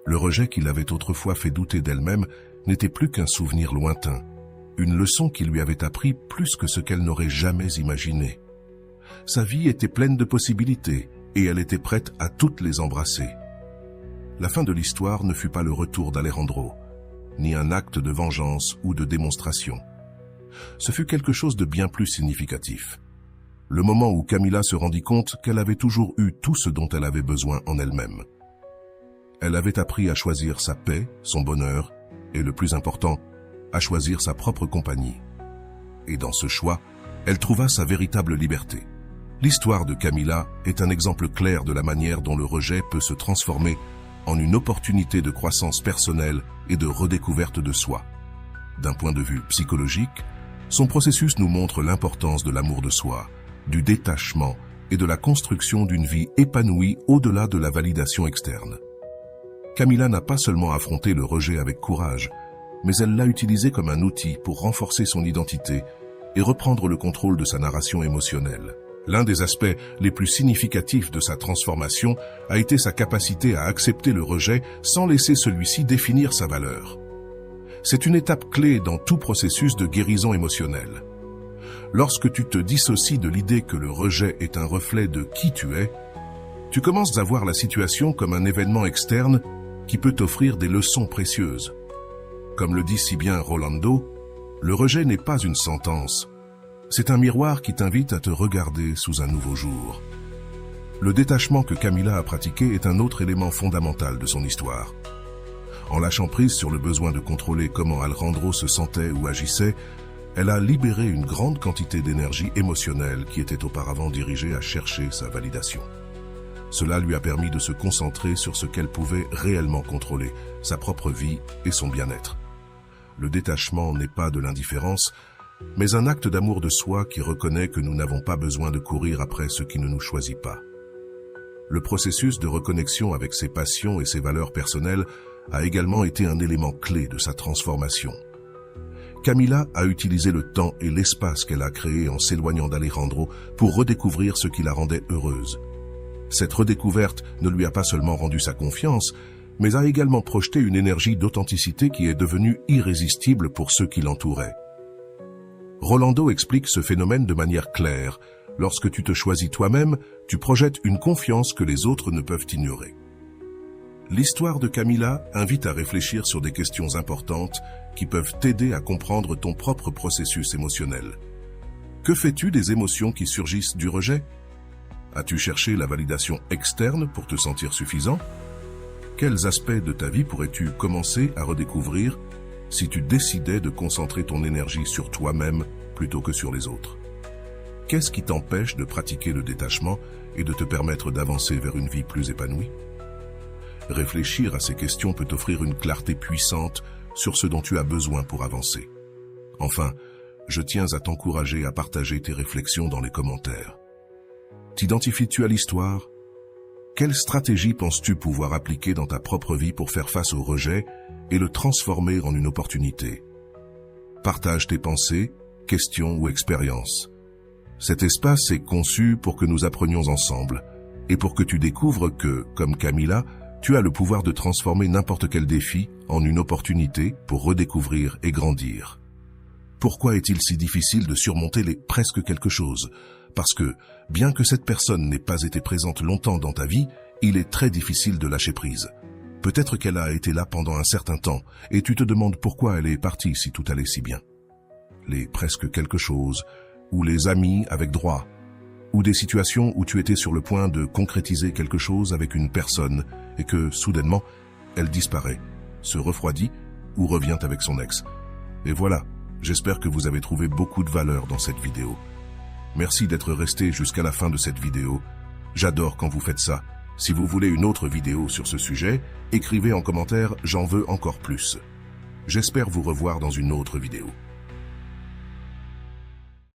Le rejet qui l'avait autrefois fait douter d'elle-même n'était plus qu'un souvenir lointain, une leçon qui lui avait appris plus que ce qu'elle n'aurait jamais imaginé. Sa vie était pleine de possibilités et elle était prête à toutes les embrasser. La fin de l'histoire ne fut pas le retour d'Alejandro, ni un acte de vengeance ou de démonstration. Ce fut quelque chose de bien plus significatif. Le moment où Camilla se rendit compte qu'elle avait toujours eu tout ce dont elle avait besoin en elle-même. Elle avait appris à choisir sa paix, son bonheur, et le plus important, à choisir sa propre compagnie. Et dans ce choix, elle trouva sa véritable liberté. L'histoire de Camilla est un exemple clair de la manière dont le rejet peut se transformer en une opportunité de croissance personnelle et de redécouverte de soi. D'un point de vue psychologique, son processus nous montre l'importance de l'amour de soi, du détachement et de la construction d'une vie épanouie au-delà de la validation externe. Camilla n'a pas seulement affronté le rejet avec courage, mais elle l'a utilisé comme un outil pour renforcer son identité et reprendre le contrôle de sa narration émotionnelle. L'un des aspects les plus significatifs de sa transformation a été sa capacité à accepter le rejet sans laisser celui-ci définir sa valeur. C'est une étape clé dans tout processus de guérison émotionnelle. Lorsque tu te dissocies de l'idée que le rejet est un reflet de qui tu es, tu commences à voir la situation comme un événement externe qui peut t'offrir des leçons précieuses. Comme le dit si bien Rolando, le rejet n'est pas une sentence. C'est un miroir qui t'invite à te regarder sous un nouveau jour. Le détachement que Camilla a pratiqué est un autre élément fondamental de son histoire. En lâchant prise sur le besoin de contrôler comment Alejandro se sentait ou agissait, elle a libéré une grande quantité d'énergie émotionnelle qui était auparavant dirigée à chercher sa validation. Cela lui a permis de se concentrer sur ce qu'elle pouvait réellement contrôler, sa propre vie et son bien-être. Le détachement n'est pas de l'indifférence, mais un acte d'amour de soi qui reconnaît que nous n'avons pas besoin de courir après ce qui ne nous choisit pas. Le processus de reconnexion avec ses passions et ses valeurs personnelles a également été un élément clé de sa transformation. Camilla a utilisé le temps et l'espace qu'elle a créé en s'éloignant d'Alejandro pour redécouvrir ce qui la rendait heureuse. Cette redécouverte ne lui a pas seulement rendu sa confiance, mais a également projeté une énergie d'authenticité qui est devenue irrésistible pour ceux qui l'entouraient. Rolando explique ce phénomène de manière claire. Lorsque tu te choisis toi-même, tu projettes une confiance que les autres ne peuvent ignorer. L'histoire de Camilla invite à réfléchir sur des questions importantes qui peuvent t'aider à comprendre ton propre processus émotionnel. Que fais-tu des émotions qui surgissent du rejet? As-tu cherché la validation externe pour te sentir suffisant? Quels aspects de ta vie pourrais-tu commencer à redécouvrir si tu décidais de concentrer ton énergie sur toi-même plutôt que sur les autres? Qu'est-ce qui t'empêche de pratiquer le détachement et de te permettre d'avancer vers une vie plus épanouie? Réfléchir à ces questions peut t'offrir une clarté puissante sur ce dont tu as besoin pour avancer. Enfin, je tiens à t'encourager à partager tes réflexions dans les commentaires. T'identifies-tu à l'histoire? Quelle stratégie penses-tu pouvoir appliquer dans ta propre vie pour faire face au rejet et le transformer en une opportunité? Partage tes pensées, questions ou expériences. Cet espace est conçu pour que nous apprenions ensemble et pour que tu découvres que, comme Camilla, tu as le pouvoir de transformer n'importe quel défi en une opportunité pour redécouvrir et grandir. Pourquoi est-il si difficile de surmonter les presque quelque chose? Parce que, bien que cette personne n'ait pas été présente longtemps dans ta vie, il est très difficile de lâcher prise. Peut-être qu'elle a été là pendant un certain temps, et tu te demandes pourquoi elle est partie si tout allait si bien. Les presque quelque chose, ou les amis avec droit, ou des situations où tu étais sur le point de concrétiser quelque chose avec une personne, et que, soudainement, elle disparaît, se refroidit, ou revient avec son ex. Et voilà, j'espère que vous avez trouvé beaucoup de valeur dans cette vidéo. Merci d'être resté jusqu'à la fin de cette vidéo. J'adore quand vous faites ça. Si vous voulez une autre vidéo sur ce sujet, écrivez en commentaire « J'en veux encore plus ». J'espère vous revoir dans une autre vidéo.